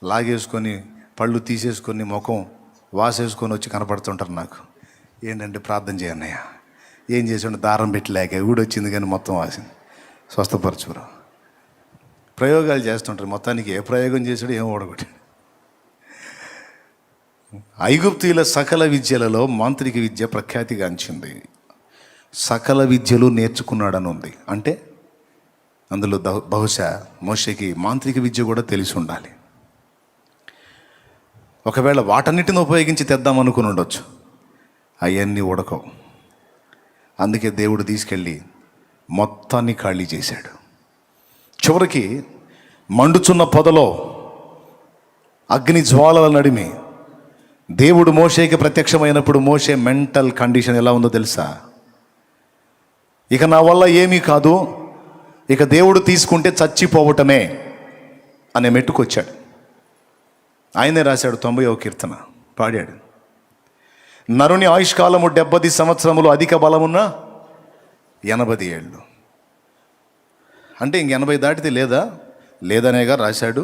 లాగేసుకొని పళ్ళు తీసేసుకొని ముఖం వాసేసుకొని వచ్చి కనపడుతుంటారు నాకు. ఏంటంటే ప్రార్థన చేయన్నయ్య, ఏం చేసాడు, దారం పెట్టలేక ఊడొచ్చింది కానీ మొత్తం వాసింది, స్వస్థపరచురా. ప్రయోగాలు చేస్తుంటారు. మొత్తానికి ఏ ప్రయోగం చేసాడు, ఏం ఓడగొట్టాడు. ఐగుప్తీయుల సకల విద్యలలో మాంత్రిక విద్య ప్రఖ్యాతిగాంచింది. సకల విద్యలు నేర్చుకున్నాడని ఉంది. అంటే అందులో బహుశా మోషేకి మాంత్రిక విద్య కూడా తెలిసి ఉండాలి. ఒకవేళ వాటన్నిటిని ఉపయోగించి తెద్దాం అనుకుని ఉండొచ్చు. అవన్నీ ఉడకవు. అందుకే దేవుడు తీసుకెళ్ళి మొత్తాన్ని ఖాళీ చేశాడు. చివరికి మండుచున్న పొదలో అగ్ని జ్వాలల నడిమి దేవుడు మోషేకి ప్రత్యక్షమైనప్పుడు మోషే మెంటల్ కండిషన్ ఎలా ఉందో తెలుసా? ఇక నా వల్ల ఏమీ కాదు, ఇక దేవుడు తీసుకుంటే చచ్చిపోవటమే అనే మెట్టుకొచ్చాడు. ఆయనే రాశాడు 90వ కీర్తన, పాడాడు. నరుని ఆయుష్కాలము 70 సంవత్సరములు, అధిక బలమున్న 80 ఏళ్ళు. అంటే ఇంక 80 దాటితే లేదనేగా రాశాడు.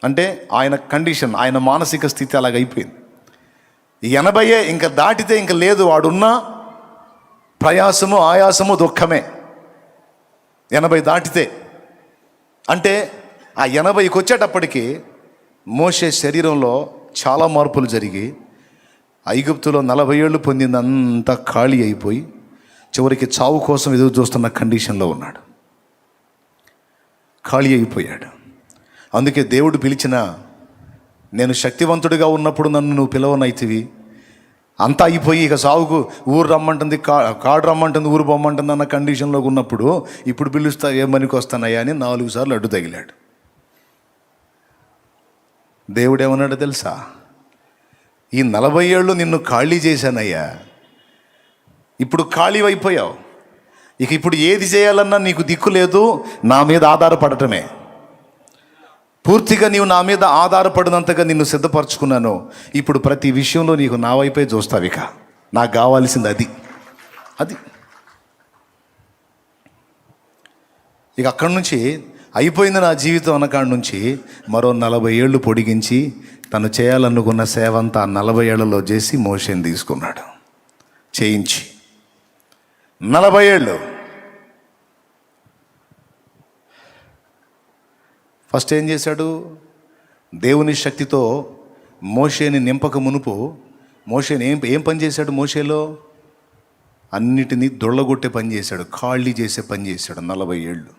అంటే ఆయన కండిషన్, ఆయన మానసిక స్థితి అలాగైపోయింది. 80 ఇంకా దాటితే ఇంక లేదు, వాడున్న ప్రయాసము ఆయాసము దుఃఖమే 80 దాటితే. అంటే ఆ 80కి వచ్చేటప్పటికి మోషే శరీరంలో చాలా మార్పులు జరిగి ఐగుప్తులో 40 ఏళ్ళు పొందిందంతా ఖాళీ అయిపోయి చివరికి చావు కోసం ఎదురు చూస్తున్న కండిషన్లో ఉన్నాడు. ఖాళీ అయిపోయాడు. అందుకే దేవుడు పిలిచిన, నేను శక్తివంతుడిగా ఉన్నప్పుడు నన్ను నువ్వు పిలవనైతివి, అంతా అయిపోయి ఇక సావుకు ఊరు రమ్మంటుంది, కాడు రమ్మంటుంది, ఊరు బొమ్మంటుంది అన్న కండిషన్లో ఉన్నప్పుడు ఇప్పుడు పిలుస్తా ఏం పనికి వస్తానయ్యా అని 4 సార్లు అడ్డు తగిలాడు. దేవుడు ఏమన్నాడో తెలుసా? ఈ 40 ఏళ్ళు నిన్ను ఖాళీ చేశానయ్యా, ఇప్పుడు ఖాళీ అయిపోయావు, ఇక ఇప్పుడు ఏది చేయాలన్నా నీకు దిక్కు లేదు, నా మీద ఆధారపడటమే. పూర్తిగా నీవు నా మీద ఆధారపడినంతగా నిన్ను సిద్ధపరచుకున్నాను. ఇప్పుడు ప్రతి విషయంలో నీకు నా వైపే చూస్తావు. ఇక నాకు కావాల్సింది అది. ఇక అక్కడి నుంచి అయిపోయింది నా జీవితం అన్నకాడి నుంచి మరో 40 ఏళ్ళు పొడిగించి తను చేయాలనుకున్న సేవ అంతా 40 ఏళ్లలో చేసి మోషేని తీసుకున్నాడు, చేయించి 40 ఏళ్ళు. ఫస్ట్ ఏం చేశాడు? దేవుని శక్తితో మోషేని నింపక మునుపు మోషేని ఏం పని చేశాడు? మోషేలో అన్నిటినీ దొళ్ళగొట్టే పని చేశాడు, ఖాళీ చేసే పని చేశాడు 40 ఏళ్ళు.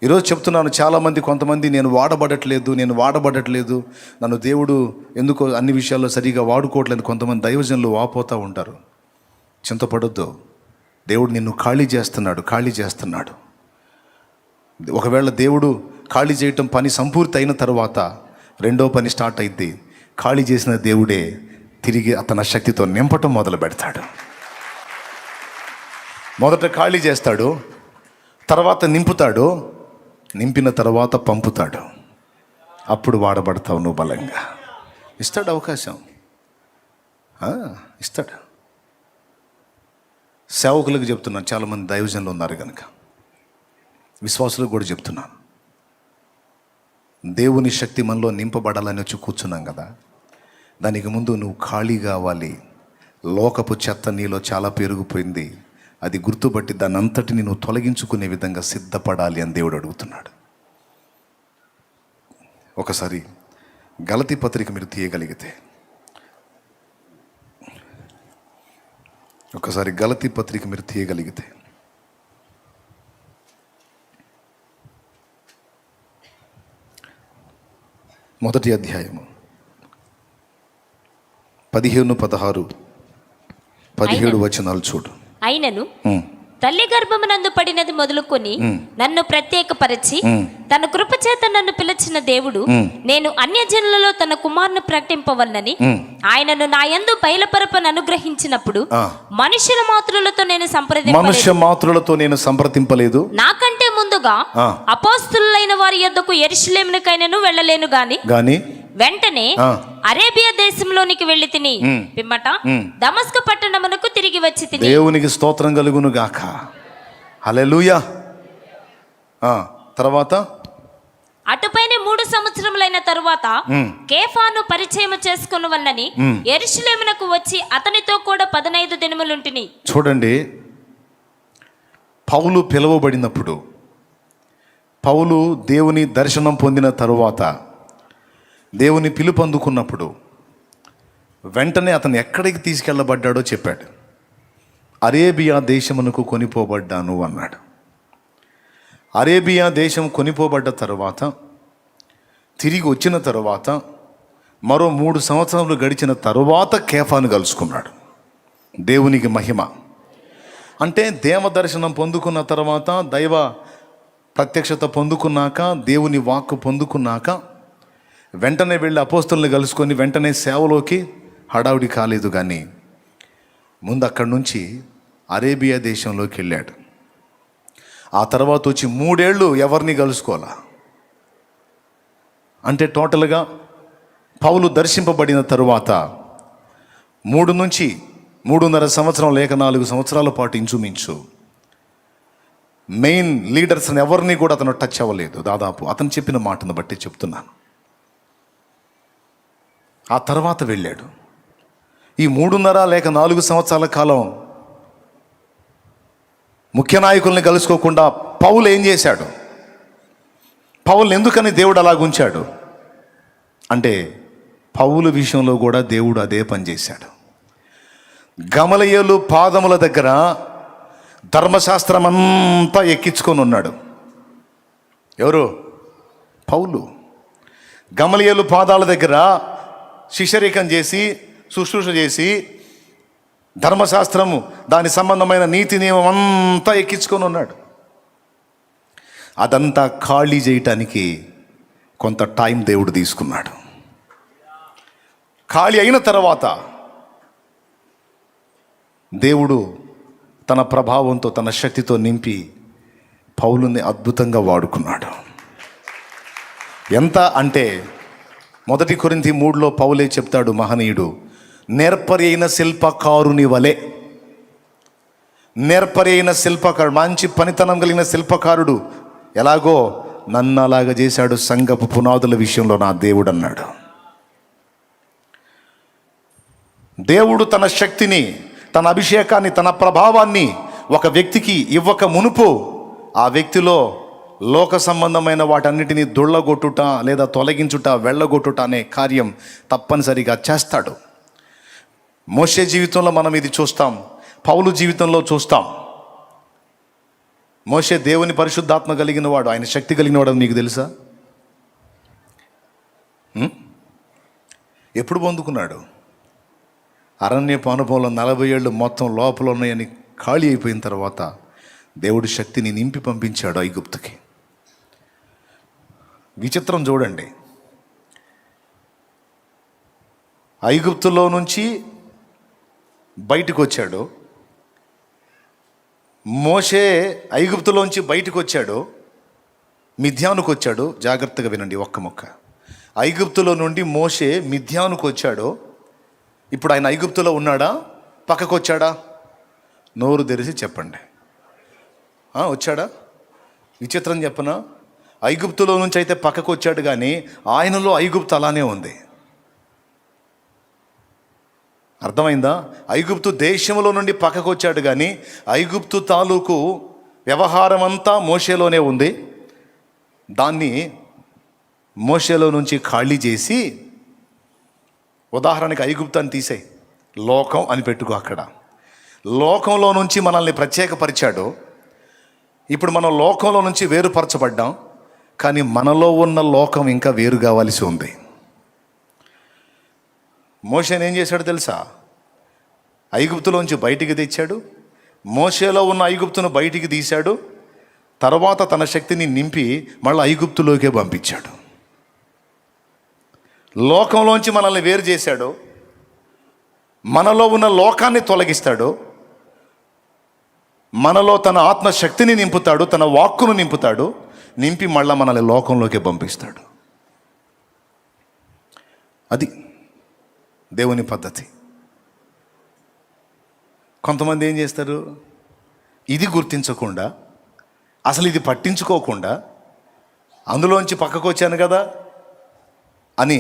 ఈరోజు చెప్తున్నాను, చాలామంది కొంతమంది నేను వాడబడట్లేదు, నన్ను దేవుడు ఎందుకో అన్ని విషయాల్లో సరిగా వాడుకోవట్లేదు, కొంతమంది దైవజనులు వాపోతూ ఉంటారు. చింతపడొద్దు, దేవుడు నిన్ను ఖాళీ చేస్తున్నాడు. ఒకవేళ దేవుడు ఖాళీ చేయటం పని సంపూర్తి అయిన తర్వాత రెండో పని స్టార్ట్ అయింది. ఖాళీ చేసిన దేవుడే తిరిగి అతని శక్తితో నింపటం మొదలు పెడతాడు. మొదట ఖాళీ చేస్తాడు, తర్వాత నింపుతాడు, నింపిన తర్వాత పంపుతాడు. అప్పుడు వాడబడతావు నువ్వు బలంగా. ఇస్తాడు అవకాశం, ఇస్తాడు. సేవకులకు చెప్తున్నాను, చాలామంది దైవజనులు ఉన్నారు కనుక విశ్వాసులకు కూడా చెప్తున్నాను, దేవుని శక్తి మనలో నింపబడాలని వచ్చి కూర్చున్నాం కదా, దానికి ముందు నువ్వు ఖాళీ కావాలి. లోకపు చెత్త నీలో చాలా పెరిగిపోయింది, అది గుర్తుపట్టి దాన్ని అంతటిని నువ్వు తొలగించుకునే విధంగా సిద్ధపడాలి అని దేవుడు అడుగుతున్నాడు. ఒకసారి గలతీ పత్రిక మీరు తీయగలిగితే, మొదటి అధ్యాయము 15-16-17 వచనాలు చూడు. అయినను తల్లి గర్భమునందు పడినది మొదలుకొని నన్ను ప్రత్యేకపరిచి తన కృపచేత నన్ను పిలిచిన దేవుడు నేను అన్యజనులలో తన కుమారుని ప్రకటింపవలనని ఆయనను నా యందు బయలుపరపను అనుగ్రహించినప్పుడు మనుష్య మాత్రులతో నేను సంప్రదింపలేదు. నాకంటే ముందుగా అపోస్తలులైన వారి యొద్దకు యెరూషలేమునకైనను వెళ్ళలేను గాని వెంటనే అరేబియా దేశంలోనికి వెళ్ళి తిని పిమ్మట దమస్కు పట్టణమునకు తిరిగి వచ్చి తిని. దేవునికి స్తోత్రం కలుగును గాక. హల్లెలూయా. తర్వాత అటుపైన 3 సంవత్సరములైన తరువాత కేఫాను పరిచయం చేసుకున్న వల్లని యెరూషలేమునకు వచ్చి అతనితో కూడా 15 దినములుంటిని. చూడండి, పౌలు పిలువబడినప్పుడు, పౌలు దేవుని దర్శనం పొందిన తరువాత, దేవుని పిలుపు అందుకున్నప్పుడు వెంటనే అతను ఎక్కడికి తీసుకెళ్ళబడ్డాడో చెప్పాడు. అరేబియా దేశమునకు కొనిపోబడ్డాను అన్నాడు. అరేబియా దేశం కొనిపోబడ్డ తర్వాత తిరిగి వచ్చిన తర్వాత మరో 3 సంవత్సరాలు గడిచిన తరువాత కేఫాను కలుసుకున్నాడు. దేవునికి మహిమ. అంటే దేవ దర్శనం పొందుకున్న తర్వాత, దైవ ప్రత్యక్షత పొందుకున్నాక, దేవుని వాక్కు పొందుకున్నాక వెంటనే వెళ్ళి అపోస్తలుని కలుసుకొని వెంటనే సేవలోకి హడావుడి కాలేదు. కానీ ముందు అక్కడి నుంచి అరేబియా దేశంలోకి వెళ్ళాడు. ఆ తర్వాత వచ్చి 3 ఏళ్ళు ఎవరిని కలుసుకోవాలా. అంటే టోటల్గా పౌలు దర్శింపబడిన తరువాత 3 నుంచి 3.5 సంవత్సరం లేక 4 సంవత్సరాల పాటు ఇంచుమించు మెయిన్ లీడర్స్ని ఎవరిని కూడా అతను టచ్ అవ్వలేదు. దాదాపు అతను చెప్పిన మాటను బట్టి చెప్తున్నాను. ఆ తర్వాత వెళ్ళాడు. ఈ 3.5 లేక 4 సంవత్సరాల కాలం ముఖ్య నాయకుల్ని కలుసుకోకుండా పౌలు ఏం చేశాడు? పౌలు ఎందుకని దేవుడు అలాగుంచాడు అంటే, పౌలు విషయంలో కూడా దేవుడు అదే పని చేశాడు. గమలీయేలు పాదముల దగ్గర ధర్మశాస్త్రం అంతా ఎక్కించుకొని ఉన్నాడు. ఎవరు? పౌలు. గమలీయేలు పాదాల దగ్గర శిష్యరికం చేసి, శుశ్రూష చేసి, ధర్మశాస్త్రము దాని సంబంధమైన నీతి నియమం అంతా ఎక్కించుకొని ఉన్నాడు. అదంతా ఖాళీ చేయటానికి కొంత టైం దేవుడు తీసుకున్నాడు. ఖాళీ అయిన తర్వాత దేవుడు తన ప్రభావంతో, తన శక్తితో నింపి పౌలుని అద్భుతంగా వాడుకున్నాడు. ఎంత అంటే 1 కొరింథీ 3లో పౌలే చెప్తాడు, మహనీయుడు, నేర్పరి అయిన శిల్పకారుని వలె. నేర్పరి అయిన శిల్పకారుడు, మంచి పనితనం కలిగిన శిల్పకారుడు ఎలాగో నన్ను అలాగ చేశాడు సంఘపు పునాదుల విషయంలో నా దేవుడు అన్నాడు. దేవుడు తన శక్తిని, తన అభిషేకాన్ని, తన ప్రభావాన్ని ఒక వ్యక్తికి ఇవ్వక మునుపు ఆ వ్యక్తిలో లోక సంబంధమైన వాటన్నిటినీ దొళ్ళగొట్టుట లేదా తొలగించుట, వెళ్ళగొట్టుట అనే కార్యం తప్పనిసరిగా చేస్తాడు. మోషే జీవితంలో మనం ఇది చూస్తాం, పౌలు జీవితంలో చూస్తాం. మోషే దేవుని పరిశుద్ధాత్మ కలిగిన వాడు, ఆయన శక్తి కలిగిన వాడు, నీకు తెలుసా? ఎప్పుడు పొందుకున్నాడు? అరణ్యపు అనుభవంలో 40 ఏళ్ళు మొత్తం లోపల ఉన్నాయని ఖాళీ అయిపోయిన తర్వాత దేవుడి శక్తిని నింపి పంపించాడు ఐగుప్తుకి. విచిత్రం చూడండి, ఐగుప్తులో నుంచి బయటకు వచ్చాడు మోషే. ఐగుప్తులోంచి బయటకు వచ్చాడు, మిథ్యానుకు వచ్చాడు. జాగ్రత్తగా వినండి ఒక్క ముక్క. ఐగుప్తులో నుండి మోషే మిథ్యానుకు వచ్చాడు. ఇప్పుడు ఆయన ఐగుప్తులో ఉన్నాడా, పక్కకు వచ్చాడా? నోరు తెరిచి చెప్పండి. వచ్చాడా? విచిత్రం చెప్పనా, ఐగుప్తులో నుంచి అయితే పక్కకు వచ్చాడు, కానీ ఆయనలో ఐగుప్తు అలానే ఉంది. అర్థమైందా? ఐగుప్తు దేశంలో నుండి పక్కకు వచ్చాడు, కానీ ఐగుప్తు తాలూకు వ్యవహారం అంతా మోషేలోనే ఉంది. దాన్ని మోషేలో నుంచి ఖాళీ చేసి, ఉదాహరణకి ఐగుప్తాన్ని తీసేయి, లోకం అని పెట్టుకో. అక్కడ లోకంలో నుంచి మనల్ని ప్రత్యేకపరిచాడు. ఇప్పుడు మనం లోకంలో నుంచి వేరుపరచబడ్డాం, కానీ మనలో ఉన్న లోకం ఇంకా వేరు కావాల్సి ఉంది. మోషేని ఏం చేశాడు తెలుసా? ఐగుప్తులోంచి బయటికి తెచ్చాడు. మోషేలో ఉన్న ఐగుప్తును బయటికి తీశాడు. తర్వాత తన శక్తిని నింపి మళ్ళీ ఐగుప్తులోకే పంపించాడు. లోకంలోంచి మనల్ని వేరు చేశాడు. మనలో ఉన్న లోకాన్ని తొలగిస్తాడు. మనలో తన ఆత్మశక్తిని నింపుతాడు, తన వాక్కును నింపుతాడు. నింపి మళ్ళీ మనల్ని లోకంలోకి పంపిస్తాడు. అది దేవుని పద్ధతి. కొంతమంది ఏం చేస్తారు, ఇది గుర్తించకుండా, అసలు ఇది పట్టించుకోకుండా, అందులోంచి పక్కకు వచ్చాను కదా అని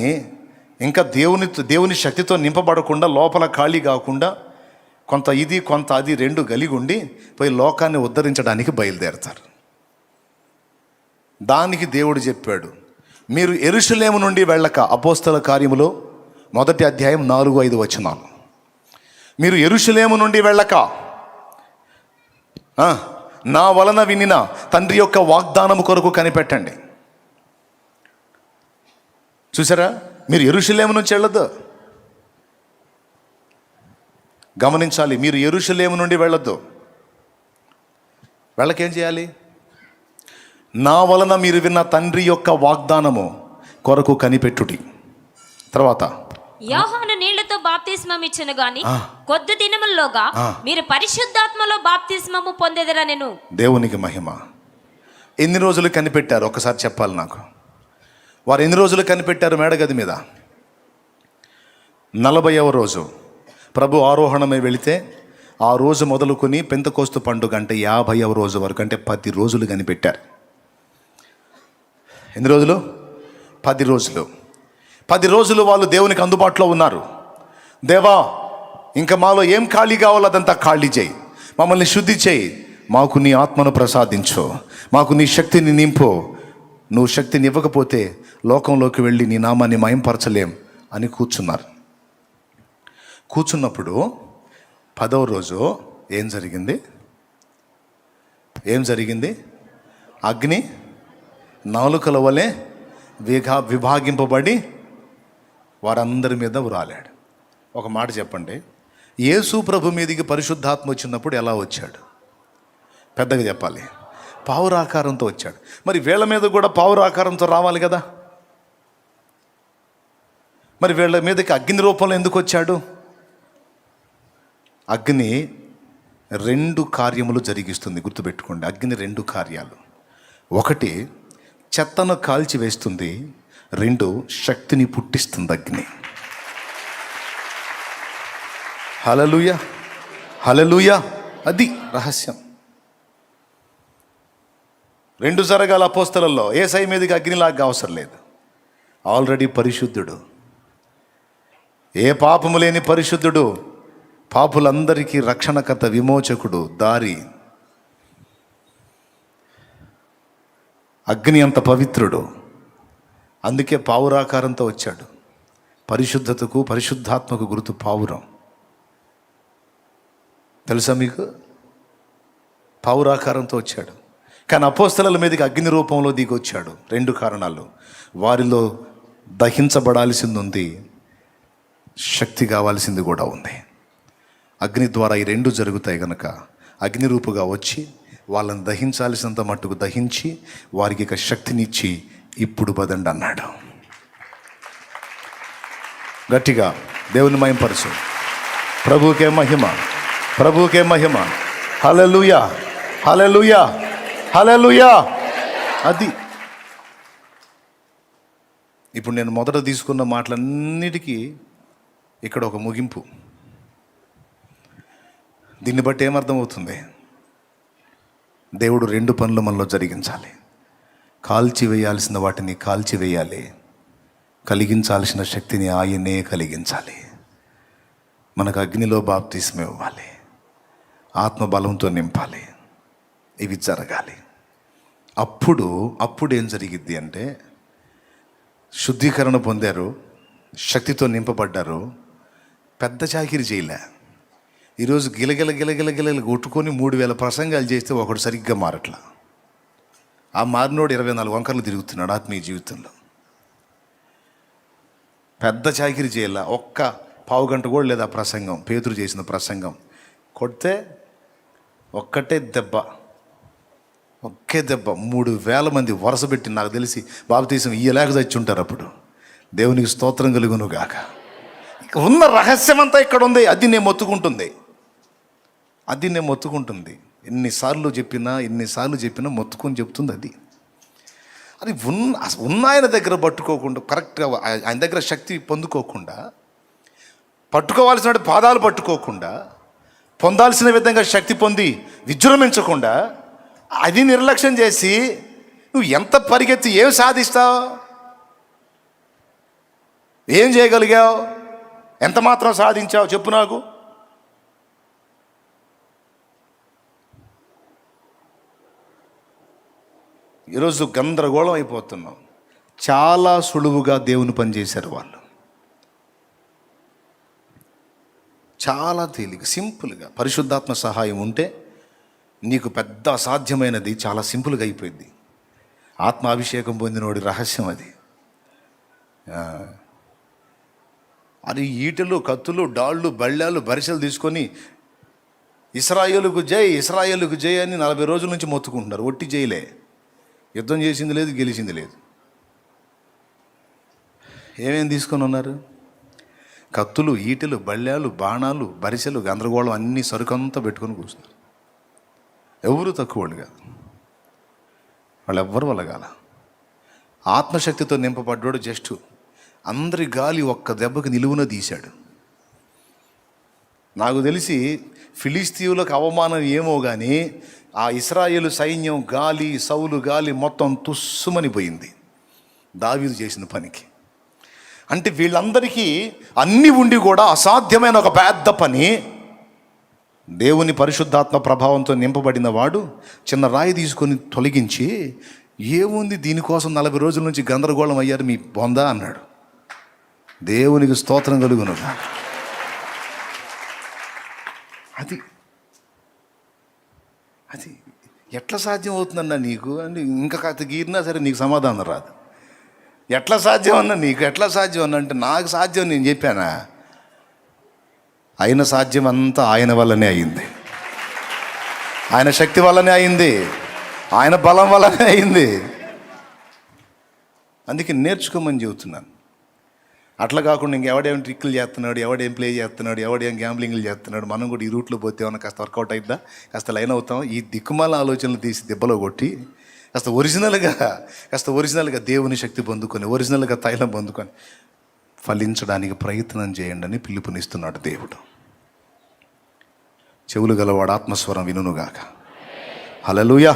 ఇంకా దేవుని శక్తితో నింపబడకుండా, లోపల ఖాళీ కాకుండా, కొంత ఇది కొంత అది రెండు కలిగి ఉండి పోయి లోకాన్ని ఉద్ధరించడానికి బయలుదేరతారు. దానికి దేవుడు చెప్పాడు, మీరు యెరూషలేము నుండి వెళ్ళక, అపోస్తల కార్యములో 1వ అధ్యాయం 4-5 వచనాలు. మీరు యెరూషలేము నుండి వెళ్ళక, నా వలన వినిన తండ్రి యొక్క వాగ్దానము కొరకు కనిపెట్టండి. చూసారా? మీరు యెరూషలేము నుంచి వెళ్ళొద్దు. గమనించాలి, మీరు యెరూషలేము నుండి వెళ్ళొద్దు. వెళ్ళకేం చేయాలి? నా వలన మీరు విన్న తండ్రి యొక్క వాగ్దానము కొరకు కనిపెట్టుడి. తర్వాత యోహాను నీళ్లతో బాప్తిస్మం ఇచ్చెను గాని కొద్ది దినముల్లోగా మీరు పరిశుద్ధాత్మలో బాప్తిస్మము పొందెదరనెను. దేవునికి మహిమ. ఎన్ని రోజులు కనిపెట్టారు ఒకసారి చెప్పాలి నాకు. వారు ఎన్ని రోజులు కనిపెట్టారు మేడగది మీద? 40వ రోజు ప్రభు ఆరోహణమై వెళితే ఆ రోజు మొదలుకొని పెంతెకోస్తు పండుగ అంటే 50వ రోజు వరకు, అంటే 10 రోజులు కనిపెట్టారు. ఎన్ని రోజులు? 10 రోజులు. 10 రోజులు వాళ్ళు దేవునికి అందుబాటులో ఉన్నారు. దేవా, ఇంకా మాలో ఏం ఖాళీ కావాలో అదంతా ఖాళీ చేయి, మమ్మల్ని శుద్ధి చేయి, మాకు నీ ఆత్మను ప్రసాదించు, మాకు నీ శక్తిని నింపు. నువ్వు శక్తిని ఇవ్వకపోతే లోకంలోకి వెళ్ళి నీ నామాన్ని మహింపరచలేం అని కూర్చున్నారు. కూర్చున్నప్పుడు 10వ రోజు ఏం జరిగింది? అగ్ని నాలుకల వలె విభాగింపబడి వారందరి మీద వ్రాలాడు. ఒక మాట చెప్పండి, యేసు ప్రభు మీదికి పరిశుద్ధాత్మ వచ్చినప్పుడు ఎలా వచ్చాడు? పెద్దగా చెప్పాలి, పావురాకారంతో వచ్చాడు. మరి వీళ్ళ మీద కూడా పావురాకారంతో రావాలి కదా. మరి వీళ్ళ మీదకి అగ్ని రూపంలో ఎందుకు వచ్చాడు? అగ్ని 2 కార్యములు జరిగిస్తుంది, గుర్తుపెట్టుకోండి. అగ్ని 2 కార్యాలు. 1 చెత్తను కాల్చి వేస్తుంది, 2 శక్తిని పుట్టిస్తుంది అగ్ని. హల్లెలూయా, హల్లెలూయా. అది రహస్యం. 2 జరగాల అపోస్తలలో. యేసయ్య మీదకి అగ్నిలాగా అవసరం లేదు, ఆల్రెడీ పరిశుద్ధుడు, ఏ పాపము లేని పరిశుద్ధుడు, పాపులందరికీ రక్షణకర్త, విమోచకుడు, దారి. అగ్ని అంత పవిత్రుడు, అందుకే పావురాకారంతో వచ్చాడు. పరిశుద్ధతకు, పరిశుద్ధాత్మకు గుర్తు పావురం. తెలుసా మీకు? పావురాకారంతో వచ్చాడు. కానీ అపోస్తలుల మీదకి అగ్ని రూపంలో దిగొచ్చాడు. 2 కారణాలు. వారిలో దహించబడాల్సింది ఉంది, శక్తి కావాల్సింది కూడా ఉంది. అగ్ని ద్వారా ఈ 2 జరుగుతాయి కనుక అగ్ని రూపుగా వచ్చి వాళ్ళని దహించాల్సినంత మట్టుకు దహించి వారికి ఇక శక్తినిచ్చి ఇప్పుడు పదండి అన్నాడు. గట్టిగా దేవుని మహిమపరచు. ప్రభువుకే మహిమ, ప్రభువుకే మహిమ. హల్లెలూయా, హల్లెలూయా, హల్లెలూయా. అది ఇప్పుడు నేను మొదట తీసుకున్న మాటలన్నిటికీ ఇక్కడ ఒక ముగింపు. దీన్ని బట్టి ఏమర్థమవుతుంది? దేవుడు 2 పనులు మనలో జరిగించాలి. కాల్చివేయాల్సిన వాటిని కాల్చివేయాలి, కలిగించాల్సిన శక్తిని ఆయనే కలిగించాలి. మనకు అగ్నిలో బాప్తిస్మం ఇవ్వాలి, ఆత్మబలంతో నింపాలి. ఇవి జరగాలి. అప్పుడు ఏం జరిగిద్ది అంటే, శుద్ధీకరణ పొందారు, శక్తితో నింపబడ్డారు, పెద్ద చాకిరి చేయలే. ఈరోజు గిలగిల కొట్టుకొని 3000 ప్రసంగాలు చేస్తే ఒకడు సరిగ్గా మారట్లా. ఆ మారినోడు 24 వంకర్లు తిరుగుతున్నాడు ఆత్మీయ జీవితంలో. పెద్ద చాకిరి చేయాల, ఒక్క పావు గంట కూడా లేదా ప్రసంగం. పేతురు చేసిన ప్రసంగం కొడితే ఒక్కటే దెబ్బ, 3000 మంది వరుస పెట్టి, నాకు తెలిసి బాప్తీసం ఇయ్యలేక చచ్చి ఉంటారు. అప్పుడు దేవునికి స్తోత్రం కలుగును గాక. ఉన్న రహస్యం అంతా ఇక్కడ ఉంది. అది నేను మొత్తుకుంటుంది. ఎన్నిసార్లు చెప్పినా మొత్తుకొని చెప్తుంది. అది ఉన్న ఆయన దగ్గర పట్టుకోకుండా, కరెక్ట్గా ఆయన దగ్గర శక్తి పొందుకోకుండా, పట్టుకోవాల్సిన పాదాలు పట్టుకోకుండా, పొందాల్సిన విధంగా శక్తి పొంది విజృంభించకుండా, అది నిర్లక్ష్యం చేసి నువ్వు ఎంత పరిగెత్తి ఏం సాధిస్తావు? ఏం చేయగలిగావు? ఎంత మాత్రం సాధించావు చెప్పు నాకు. ఈరోజు గందరగోళం అయిపోతున్నాం. చాలా సులువుగా దేవుని పని చేశారు వాళ్ళు. చాలా తేలిక, సింపుల్గా. పరిశుద్ధాత్మ సహాయం ఉంటే నీకు పెద్ద అసాధ్యమైనది చాలా సింపుల్గా అయిపోయింది. ఆత్మాభిషేకం పొందినోడి రహస్యం అది. అది ఈటెలు, కత్తులు, డాళ్ళు, బళ్ళాలు, బరిసెలు తీసుకొని ఇశ్రాయేలుకు జై అని 40 రోజుల నుంచి మొత్తుకుంటున్నారు. ఒట్టి జైలే. యుద్ధం చేసింది లేదు, గెలిచింది లేదు. ఏమేమి తీసుకొని ఉన్నారు? కత్తులు, ఈటెలు, బళ్ళాలు, బాణాలు, బరిసెలు, గందరగోళం, అన్ని సరుకంతా పెట్టుకొని కూర్చున్నారు. ఎవరు తక్కువ వాళ్ళు కాదు, వాళ్ళు ఎవ్వరు వలగాల. ఆత్మశక్తితో నింపబడ్డాడు. జస్ట్ అందరి గాలి ఒక్క దెబ్బకి నిలువున తీశాడు. నాకు తెలిసి ఫిలిస్తీయులకు అవమానం ఏమో కానీ ఆ ఇశ్రాయేలు సైన్యం గాలి, సౌలు గాలి మొత్తం తుస్సుమని పోయింది దావీదు చేసిన పనికి. అంటే వీళ్ళందరికీ అన్నీ ఉండి కూడా అసాధ్యమైన ఒక పెద్ద పని దేవుని పరిశుద్ధాత్మ ప్రభావంతో నింపబడిన వాడు చిన్న రాయి తీసుకొని తొలగించి, ఏముంది దీనికోసం 40 రోజుల నుంచి గందరగోళం అయ్యారు మీ బొందా అన్నాడు. దేవునికి స్తోత్రం కలుగును. అది అది ఎట్లా సాధ్యం అవుతుందన్నా నీకు అంటే ఇంకా కాస్త గీరినా సరే నీకు సమాధానం రాదు. ఎట్లా సాధ్యం అన్నా నీకు, ఎట్లా సాధ్యం అన్నా అంటే నాకు సాధ్యం నేను చెప్పానా? అయిన సాధ్యం అంతా ఆయన వల్లనే అయింది, ఆయన శక్తి వల్లనే అయింది, ఆయన బలం వల్లనే అయింది. అందుకే నేర్చుకోమని చెబుతున్నాను. అట్లా కాకుండా ఇంకెవడేం ట్రిక్కులు చేస్తున్నాడు, ఎవడేం ప్లే చేస్తున్నాడు, ఎవడేం గ్యాంబ్లింగ్లు చేస్తున్నాడు, మనం కూడా ఈ రూట్లో పోతే ఏమన్నా కాస్త వర్కౌట్ అయిద్దా, కాస్త లైన్ అవుతాం, ఈ దిక్కుమాల ఆలోచనలు తీసి దెబ్బలో కొట్టి కాస్త ఒరిజినల్గా దేవుని శక్తి పొందుకొని, ఒరిజినల్గా తైలం పొందుకొని ఫలించడానికి ప్రయత్నం చేయండి అని పిలుపునిస్తున్నాడు దేవుడు. చెవులు గలవాడు ఆత్మస్వరం వినుగాక. హల్లెలూయా.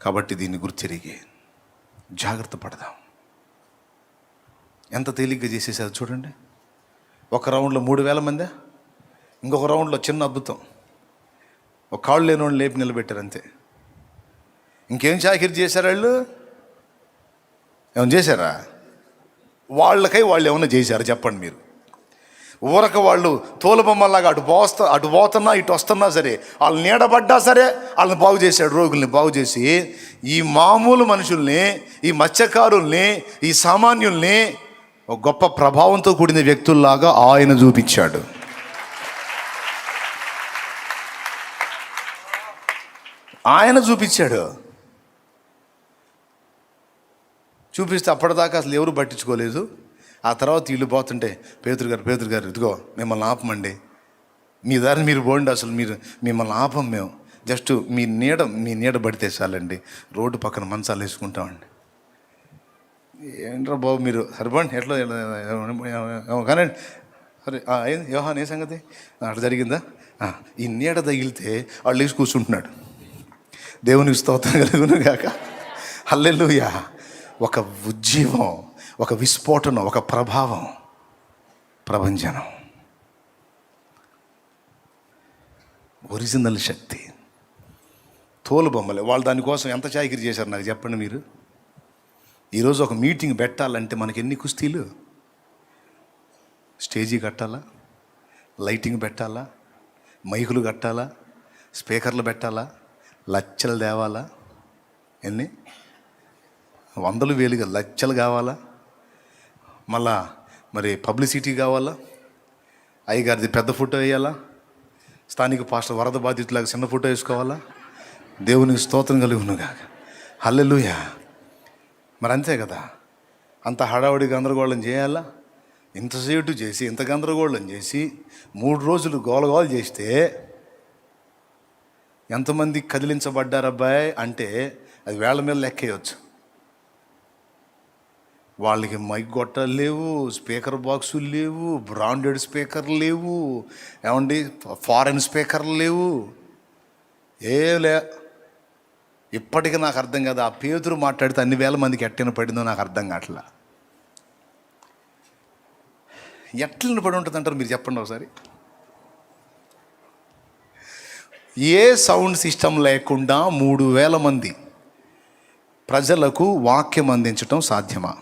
కాబట్టి దీన్ని గుర్తిరిగి జాగ్రత్త పడదాం. ఎంత తేలిగ్గా చేసేసారు చూడండి. ఒక రౌండ్లో 3000 మంది, ఇంకొక రౌండ్లో చిన్న అద్భుతం, ఒక కాళ్ళు లేని వాళ్ళు లేపి నిలబెట్టారు అంతే. ఇంకేం చాకిరి చేశారు వాళ్ళు? ఏమైనా చేశారా? వాళ్ళు ఏమైనా చేశారు చెప్పండి మీరు? ఊరక వాళ్ళు తోలుబొమ్మలాగా అటు పోతున్నా ఇటు వస్తున్నా సరే, వాళ్ళు నీడబడ్డా సరే వాళ్ళని బాగు చేశాడు. రోగుల్ని బాగు చేసి ఈ మామూలు మనుషుల్ని, ఈ మత్స్యకారుల్ని, ఈ సామాన్యుల్ని ఒక గొప్ప ప్రభావంతో కూడిన వ్యక్తుల్లాగా ఆయన చూపించాడు. ఆయన చూపించాడు. చూపిస్తే అప్పటిదాకా అసలు ఎవరు పట్టించుకోలేదు. ఆ తర్వాత వీళ్ళు పోతుంటే పేతురు గారు ఇదిగో మిమ్మల్ని ఆపమండి, మీ దారిని మీరు పోండి, అసలు మిమ్మల్ని ఆపం మేము, జస్ట్ మీ నీడ పడితే చాలండి, రోడ్డు పక్కన మంచాలు వేసుకుంటామండి. ఏంట్రా బాబు మీరు సరిపోండి, ఎట్లా కానీ సరే యోహాన్ ఏ సంగతి అట్లా జరిగిందా? ఈ నీడ తగిలితే వాళ్ళు వేసి కూర్చుంటున్నాడు. దేవునికి స్తోత్రం కలుగును గాక. హల్లెలూయా. ఒక ఉజ్జీవం, ఒక విస్ఫోటనం, ఒక ప్రభావం, ప్రభంజనం, ఒరిజినల్ శక్తి. తోలుబొమ్మలే వాళ్ళు దానికోసం ఎంత చాకిరీ చేశారు నాకు చెప్పండి మీరు. ఈరోజు ఒక మీటింగ్ పెట్టాలంటే మనకి ఎన్ని కుస్తీలు, స్టేజీ కట్టాలా, లైటింగ్ పెట్టాలా, మైకులు కట్టాలా, స్పీకర్లు పెట్టాలా, లచ్చలు తేవాలా, ఎన్ని వందలు వేలుగా లచ్చలు కావాలా, మళ్ళా మరి పబ్లిసిటీ కావాలా, అయ్యగారిది పెద్ద ఫోటో వేయాలా, స్థానిక పాస్టర్ వరద బాధితులాగా చిన్న ఫోటో వేసుకోవాలా. దేవునికి స్తోత్రం కలుగునుగా. హల్లెలూయా. మరి అంతే కదా, అంత హడావుడి గందరగోళం చేయాలా? ఇంతసేటు చేసి ఇంత గందరగోళం చేసి 3 రోజులు గోలగోలు చేస్తే ఎంతమంది కదిలించబడ్డారబ్బాయి అంటే అది వేళ్ల మీద లెక్కేయచ్చు. వాళ్ళకి మైక్ గొట్టాలు లేవు, స్పీకర్ బాక్సులు లేవు, బ్రాండెడ్ స్పీకర్లు లేవు, ఏమండి ఫారెన్ స్పీకర్లు లేవు, లే. ఇప్పటికీ నాకు అర్థం కాదు, ఆ పేతురు మాట్లాడితే అన్ని వేల మందికి ఎట్టిన పడిందో నాకు అర్థం కావట్లా. ఎట్లని పడి ఉంటుంది అంటారు మీరు చెప్పండి ఒకసారి. ఏ సౌండ్ సిస్టమ్ లేకుండా 3000 మంది ప్రజలకు వాక్యం అందించటం సాధ్యమా?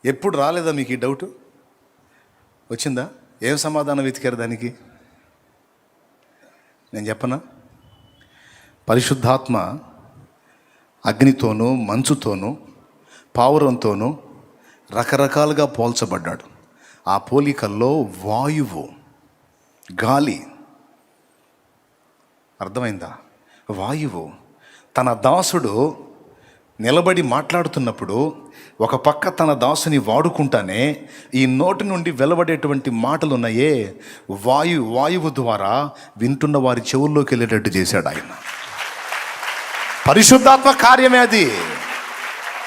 ఎప్పుడు రాలేదా మీకు ఈ డౌట్? వచ్చిందా? ఏం సమాధానం వెతికారు దానికి? నేను చెప్పనా? పరిశుద్ధాత్మ అగ్నితోనూ మంచుతోనూ పావురంతోనూ రకరకాలుగా పోల్చబడ్డాడు. ఆ పోలికల్లో వాయువు, గాలి, అర్థమైందా? వాయువు తన దాసుడు నిలబడి మాట్లాడుతున్నప్పుడు ఒక పక్క తన దాసుని వాడుకుంటానే ఈ నోటి నుండి వెలువడేటువంటి మాటలు ఉన్నాయే, వాయువు ద్వారా వింటున్న వారి చెవుల్లోకి వెళ్ళేటట్టు చేశాడు ఆయన. పరిశుద్ధాత్మ కార్యమే అది,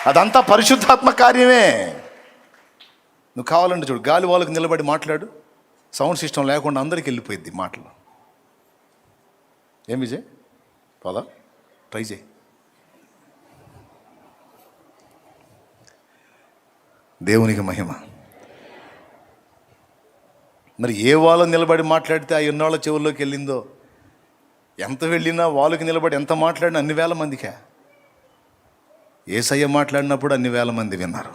అదంతా పరిశుద్ధాత్మ కార్యమే. నువ్వు కావాలంటే చూడు, గాలి వాళ్ళకి నిలబడి మాట్లాడు, సౌండ్ సిస్టమ్ లేకుండా అందరికి వెళ్ళిపోయింది మాటలు. ఏం విజయ్ పోదా, ట్రై చేయి. దేవునికి మహిమ. మరి ఏ వాళ్ళు నిలబడి మాట్లాడితే ఆ ఎన్నోళ్ళ చెవుల్లోకి వెళ్ళిందో, ఎంత వెళ్ళినా వాళ్ళకి నిలబడి ఎంత మాట్లాడినా అన్ని వేల మందికే. యేసయ్య మాట్లాడినప్పుడు అన్ని వేల మంది విన్నారు.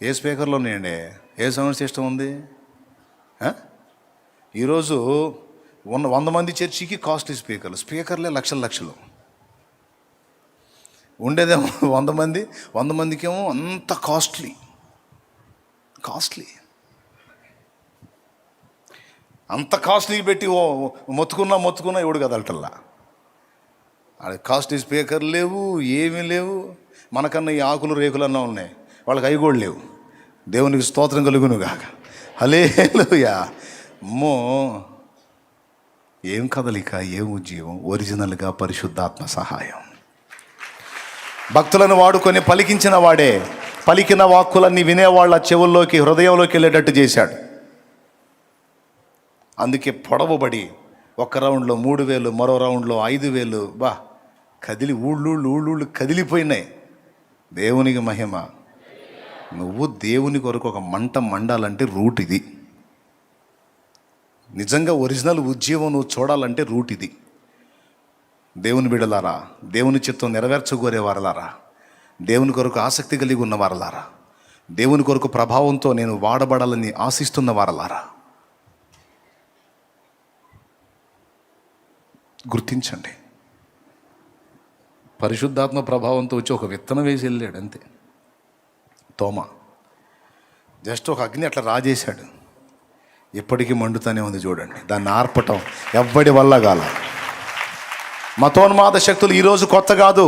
ఏ స్పీకర్లో ఉన్నాయండి? ఏ సౌండ్ సిస్టమ్ ఉంది? ఈరోజు 100 మంది చర్చికి కాస్ట్లీ స్పీకర్లే లక్షలు ఉండేదేమో 100 మందికేమో అంత కాస్ట్లీ. అంత కాస్ట్లీ పెట్టి మొత్తుకున్నా ఎవడు కదలటల్లా. అది కాస్ట్లీ స్పీకర్ లేవు, ఏమీ లేవు. మనకన్నా ఈ ఆకులు రేకులన్నా ఉన్నాయి, వాళ్ళకి అవి కూడా లేవు. దేవునికి స్తోత్రం కలుగును గాక. హల్లెలూయా. అమ్మో, ఏం కదలిక, ఏం ఉజ్జీవం! ఒరిజినల్గా పరిశుద్ధాత్మ సహాయం. భక్తులను వాడుకొని పలికించిన వాడే పలికిన వాక్కులన్నీ వినేవాళ్ళ చెవుల్లోకి, హృదయంలోకి వెళ్ళేటట్టు చేశాడు. అందుకే పొడవబడి ఒక రౌండ్లో 3000, మరో రౌండ్లో 5000, కదిలి ఊళ్ళు కదిలిపోయినాయి. దేవునికి మహిమ. నువ్వు దేవుని కొరకు ఒక మంట మండాలంటే రూట్ ఇది. నిజంగా ఒరిజినల్ ఉజ్జీవం నువ్వు చూడాలంటే రూట్ ఇది. దేవుని బిడ్డలారా, దేవుని చిత్తం నెరవేర్చగోరే వారలారా, దేవుని కొరకు ఆసక్తి కలిగి ఉన్న వారలారా, దేవుని కొరకు ప్రభావంతో నేను వాడబడాలని ఆశిస్తున్న వారలారా, గుర్తించండి. పరిశుద్ధాత్మ ప్రభావంతో వచ్చి ఒక విత్తనం వేసి వెళ్ళాడు అంతే. తోమా జస్ట్ ఒక అగ్ని అట్లా రాజేశాడు, ఎప్పటికీ మండుతానే ఉంది. చూడండి, దాన్ని ఆర్పటం ఎవ్వడి వల్ల కాల. మతోన్మాద శక్తులు ఈరోజు కొత్త కాదు.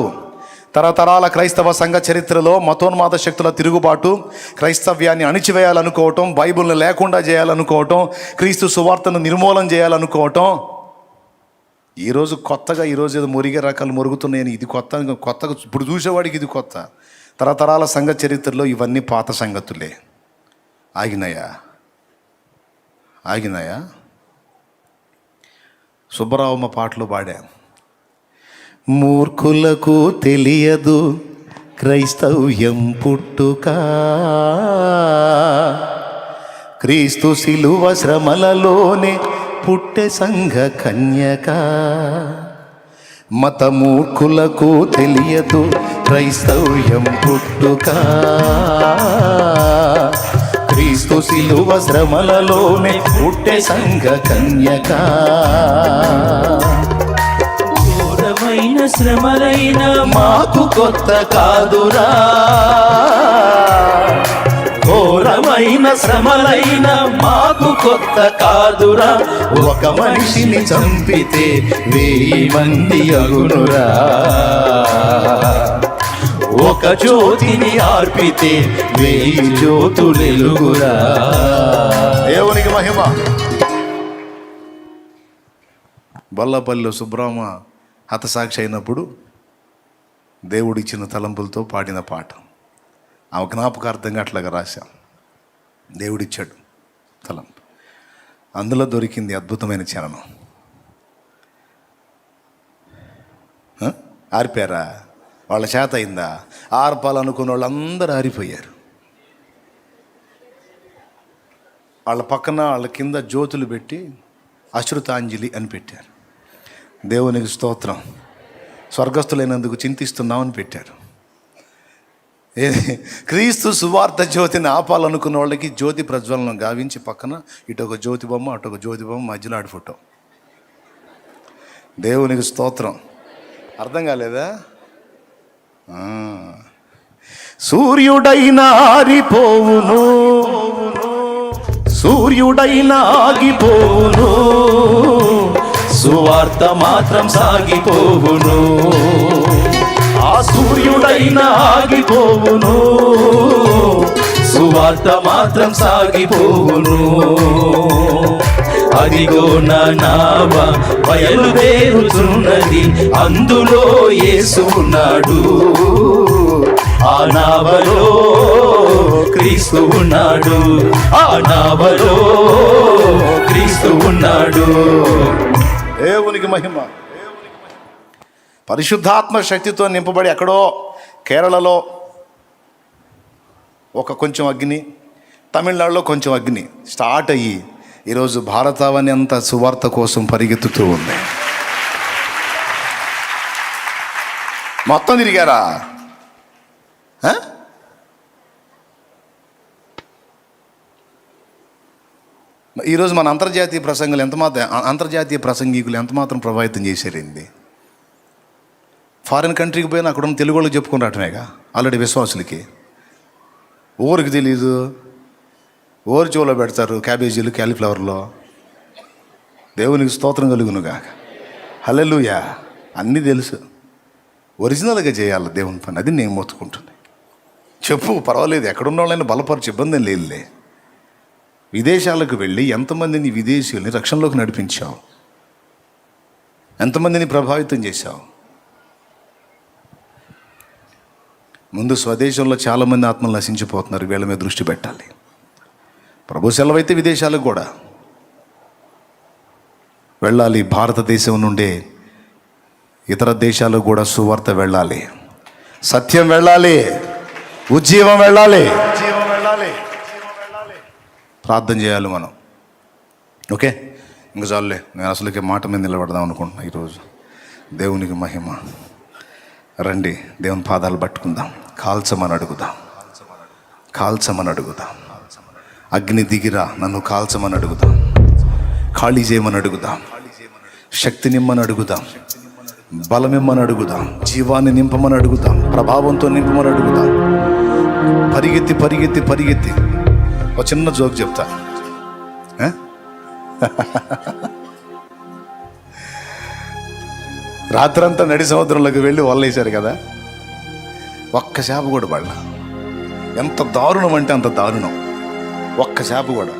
తరతరాల క్రైస్తవ సంఘ చరిత్రలో మతోన్మాద శక్తుల తిరుగుబాటు, క్రైస్తవ్యాన్ని అణిచివేయాలనుకోవటం, బైబిల్ని లేకుండా చేయాలనుకోవటం, క్రీస్తు సువార్తను నిర్మూలన చేయాలనుకోవటం ఈరోజు కొత్తగా, ఈరోజు ఏదో మురిగే రకాలు మురుగుతున్నాయని ఇది కొత్తగా ఇప్పుడు చూసేవాడికి ఇది కొత్త. తరతరాల సంఘ చరిత్రలో ఇవన్నీ పాత సంగతులే. ఆగినాయా? సుబ్బరావమ్మ పాటలు పాడా. మూర్ఖులకు తెలియదు క్రైస్తవ్యం పుట్టుక, క్రీస్తు శిలువ శ్రమలలోనే పుట్టె సంఘ కన్యక. మత మూర్ఖులకు తెలియదు క్రైస్తవ్యం పుట్టుక, క్రీస్తు శిలువ శ్రమలలోనే పుట్టె సంఘ కన్యక. ఘోరమైన శ్రమలైన మాకు కొత్త కాదురా, ఘోరమైన శ్రమలైన మాకు కొత్త కాదురా. ఒక మనిషిని చంపితే 1000 మంది అగునురా, ఒక జ్యోతిని ఆర్పితే 1000 జ్యోతులెలుగురా. దేవునికి మహిమ. బొల్లపల్లిలో సుబ్రహ్మ హతసాక్షి అయినప్పుడు దేవుడిచ్చిన తలంపులతో పాడిన పాట. ఆ జ్ఞాపకార్థంగా అట్లాగా రాశాం. దేవుడిచ్చాడు తలంపు, అందులో దొరికింది అద్భుతమైన చరణం. ఆరిపోయారా? వాళ్ళ చేత అయిందా? ఆర్పాలనుకున్న వాళ్ళందరూ ఆరిపోయారు. వాళ్ళ పక్కన వాళ్ళ కింద జ్యోతులు పెట్టి అశ్రుతాంజలి అని పెట్టారు. దేవునికి స్తోత్రం, స్వర్గస్థులైనందుకు చింతిస్తున్నామని పెట్టారు. క్రీస్తు సువార్త జ్యోతిని ఆపాలనుకున్న వాళ్ళకి జ్యోతి ప్రజ్వలనం గావించి పక్కన ఇటు ఒక జ్యోతి బొమ్మ, అటు ఒక జ్యోతి బొమ్మ, మధ్యలో ఆడి ఫోటో. దేవునికి స్తోత్రం. అర్థం కాలేదా? సూర్యుడైనా ఆరిపోవును, సూర్యుడైనా ఆగిపోవును, సువార్త మాత్రం సాగిపోవును. ఆ సూర్యుడైనా ఆగిపోవును, సువార్త మాత్రం సాగిపోవును. అదిగో నా నావ బయలుదేరుతున్నది, అందులో యేసు ఉన్నాడు. ఆ నావలో క్రీస్తు ఉన్నాడు, ఆ నావలో క్రీస్తు ఉన్నాడు. దేవునికి మహిమ. పరిశుద్ధాత్మ శక్తితో నింపబడి ఎక్కడో కేరళలో కొంచెం అగ్ని, తమిళనాడులో కొంచెం అగ్ని స్టార్ట్ అయ్యి ఈరోజు భారతావని అంతా సువార్త కోసం పరిగెత్తుతూ ఉంది. మొత్తం తిరిగారా? ఈరోజు మన అంతర్జాతీయ ప్రసంగికులు ఎంతమాత్రం ప్రభావితం చేశారండి. ఫారిన్ కంట్రీకి పోయినా అక్కడ ఉన్న తెలుగు వాళ్ళకి చెప్పుకొని రావటమేగా ఆల్రెడీ విశ్వాసులకి. ఊరికి తెలీదు, ఊరి చెవులో పెడతారు క్యాబేజీలు క్యాలీఫ్లవర్లో. దేవునికి స్తోత్రం కలుగునుగా. హల్లెలూయా. అన్నీ తెలుసు, ఒరిజినల్గా చేయాలి దేవుని పని. అది నేను మొత్తుకుంటుంది. చెప్పు, పర్వాలేదు, ఎక్కడున్న వాళ్ళైనా బలపరచు, ఇబ్బంది ఏం లేదులే. విదేశాలకు వెళ్ళి ఎంతమందిని విదేశీయుల్ని రక్షణలోకి నడిపించావు, ఎంతమందిని ప్రభావితం చేశావు. ముందు స్వదేశంలో చాలామంది ఆత్మలు నశించిపోతున్నారు, వీళ్ళ మీద దృష్టి పెట్టాలి. ప్రభు సెలవైతే విదేశాలకు కూడా వెళ్ళాలి. భారతదేశం నుండే ఇతర దేశాలకు కూడా సువార్త వెళ్ళాలి, సత్యం వెళ్ళాలి, ఉజ్జీవం వెళ్ళాలి. ప్రార్థన చేయాలి మనం. ఓకే, ఇంకా చాలులే, నేను అసలుకే మాట మీద నిలబడదాం అనుకుంటున్నా ఈరోజు. దేవునికి మహిమ. రండి, దేవుని పాదాలు పట్టుకుందాం, కాల్చమని అడుగుదాం. కాల్చమని అడుగుదాం. అగ్ని దిగిరా, నన్ను కాల్చమని అడుగుదాం. ఖాళీ చేయమని అడుగుదాం. శక్తి నిమ్మని అడుగుదాం. బలమిమ్మని అడుగుదాం. జీవాన్ని నింపమని అడుగుదాం. ప్రభావంతో నింపమని అడుగుదాం. పరిగెత్తి పరిగెత్తి పరిగెత్తి ఒక చిన్న జోక్ చెప్తా. రాత్రంతా నడి సముద్రంలోకి వెళ్ళి వల్లేశారు కదా, ఒక్క చేప కూడా పడలా. ఎంత దారుణం అంటే అంత దారుణం. ఒక్క చేప కూడా.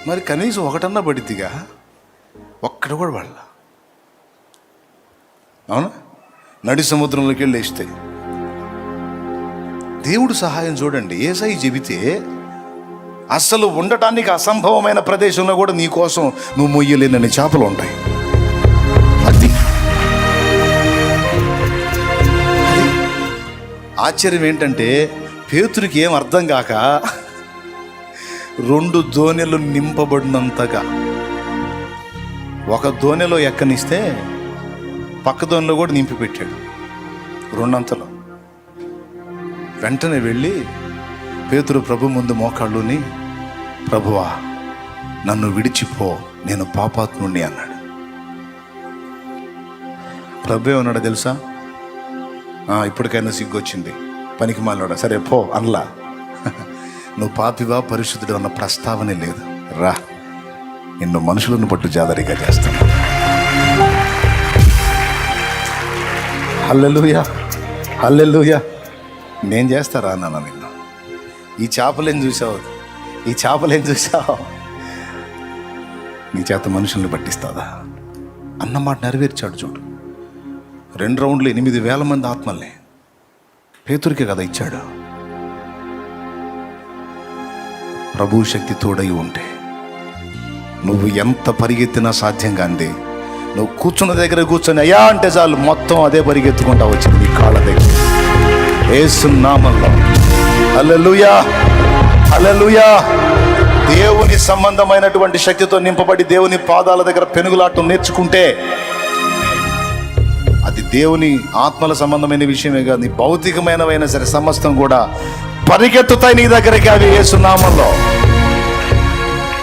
మరి కనీసం ఒకటన్నా పడిద్దిగా, ఒక్కటి కూడా పడలా. అవునా? నడి సముద్రంలోకి వెళ్ళి వేస్తే దేవుడు సహాయం చూడండి. యేసయ్య చెబితే అసలు ఉండటానికి అసంభవమైన ప్రదేశంలో కూడా నీ కోసం నువ్వు మొయ్యలేనని చేపలు ఉంటాయి. అది ఆశ్చర్యం ఏంటంటే, పేతురికి ఏం అర్థం కాక 2 దోణెలు నింపబడినంతగా ఒక దోణెలో ఎక్కనిస్తే పక్క దోణిలో కూడా నింపి పెట్టాడు 2 అంతలు. వెంటనే వెళ్ళి పేతురు ప్రభు ముందు మోకాళ్ళుని, ప్రభువా నన్ను విడిచిపో, నేను పాపాత్ముణ్ణి అన్నాడు. ప్రభు ఏమన్నాడు తెలుసా? ఇప్పటికైనా సిగ్గొచ్చింది, పనికి మాలోడా, సరే పో అనలా. నువ్వు పాపివా పరిశుద్ధుడు అన్న ప్రస్తావనే లేదు. రా, నిన్ను మనుషులను పట్టు జాదరిగా చేస్తాను. హల్లెలూయా, హల్లెలూయా. నేను చేస్తారా నాన్న నిన్ను? ఈ చేపలేం చూసావు, ఈ చేపలేం చూసావు, నీ చేత మనుషుల్ని పట్టిస్తాదా అన్నమాట నెరవేర్చాడు. చూడు, 2 రౌండ్లు 8,000 మంది ఆత్మల్ని పేతురికే కదా ఇచ్చాడు. ప్రభు శక్తి తోడై ఉంటే నువ్వు ఎంత పరిగెత్తినా సాధ్యం కాంది. నువ్వు కూర్చున్న దగ్గర కూర్చొని అయ్యా అంటే చాలు, మొత్తం అదే పరిగెత్తుకుంటా వచ్చింది నీ కాళ్ళ దగ్గర. యేసు నామములో హల్లెలూయా, హల్లెలూయా. దేవుని సంబంధమైనటువంటి శక్తితో నింపబడి దేవుని పాదాల దగ్గర పెనుగులాటం నేర్చుకుంటే అది దేవుని ఆత్మల సంబంధమైన విషయమే కాదు, నీ భౌతికమైనవైనా సరే సమస్తం కూడా పరిగెత్తుతాయి నీ దగ్గరికి. అవి యేసు నామములో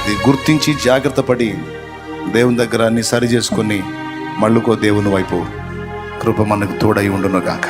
ఇది గుర్తించి జాగ్రత్త పడి దేవుని దగ్గర అన్ని సరి చేసుకొని మళ్ళుకో దేవుని వైపు. కృప మనకు తోడై ఉండును గాక.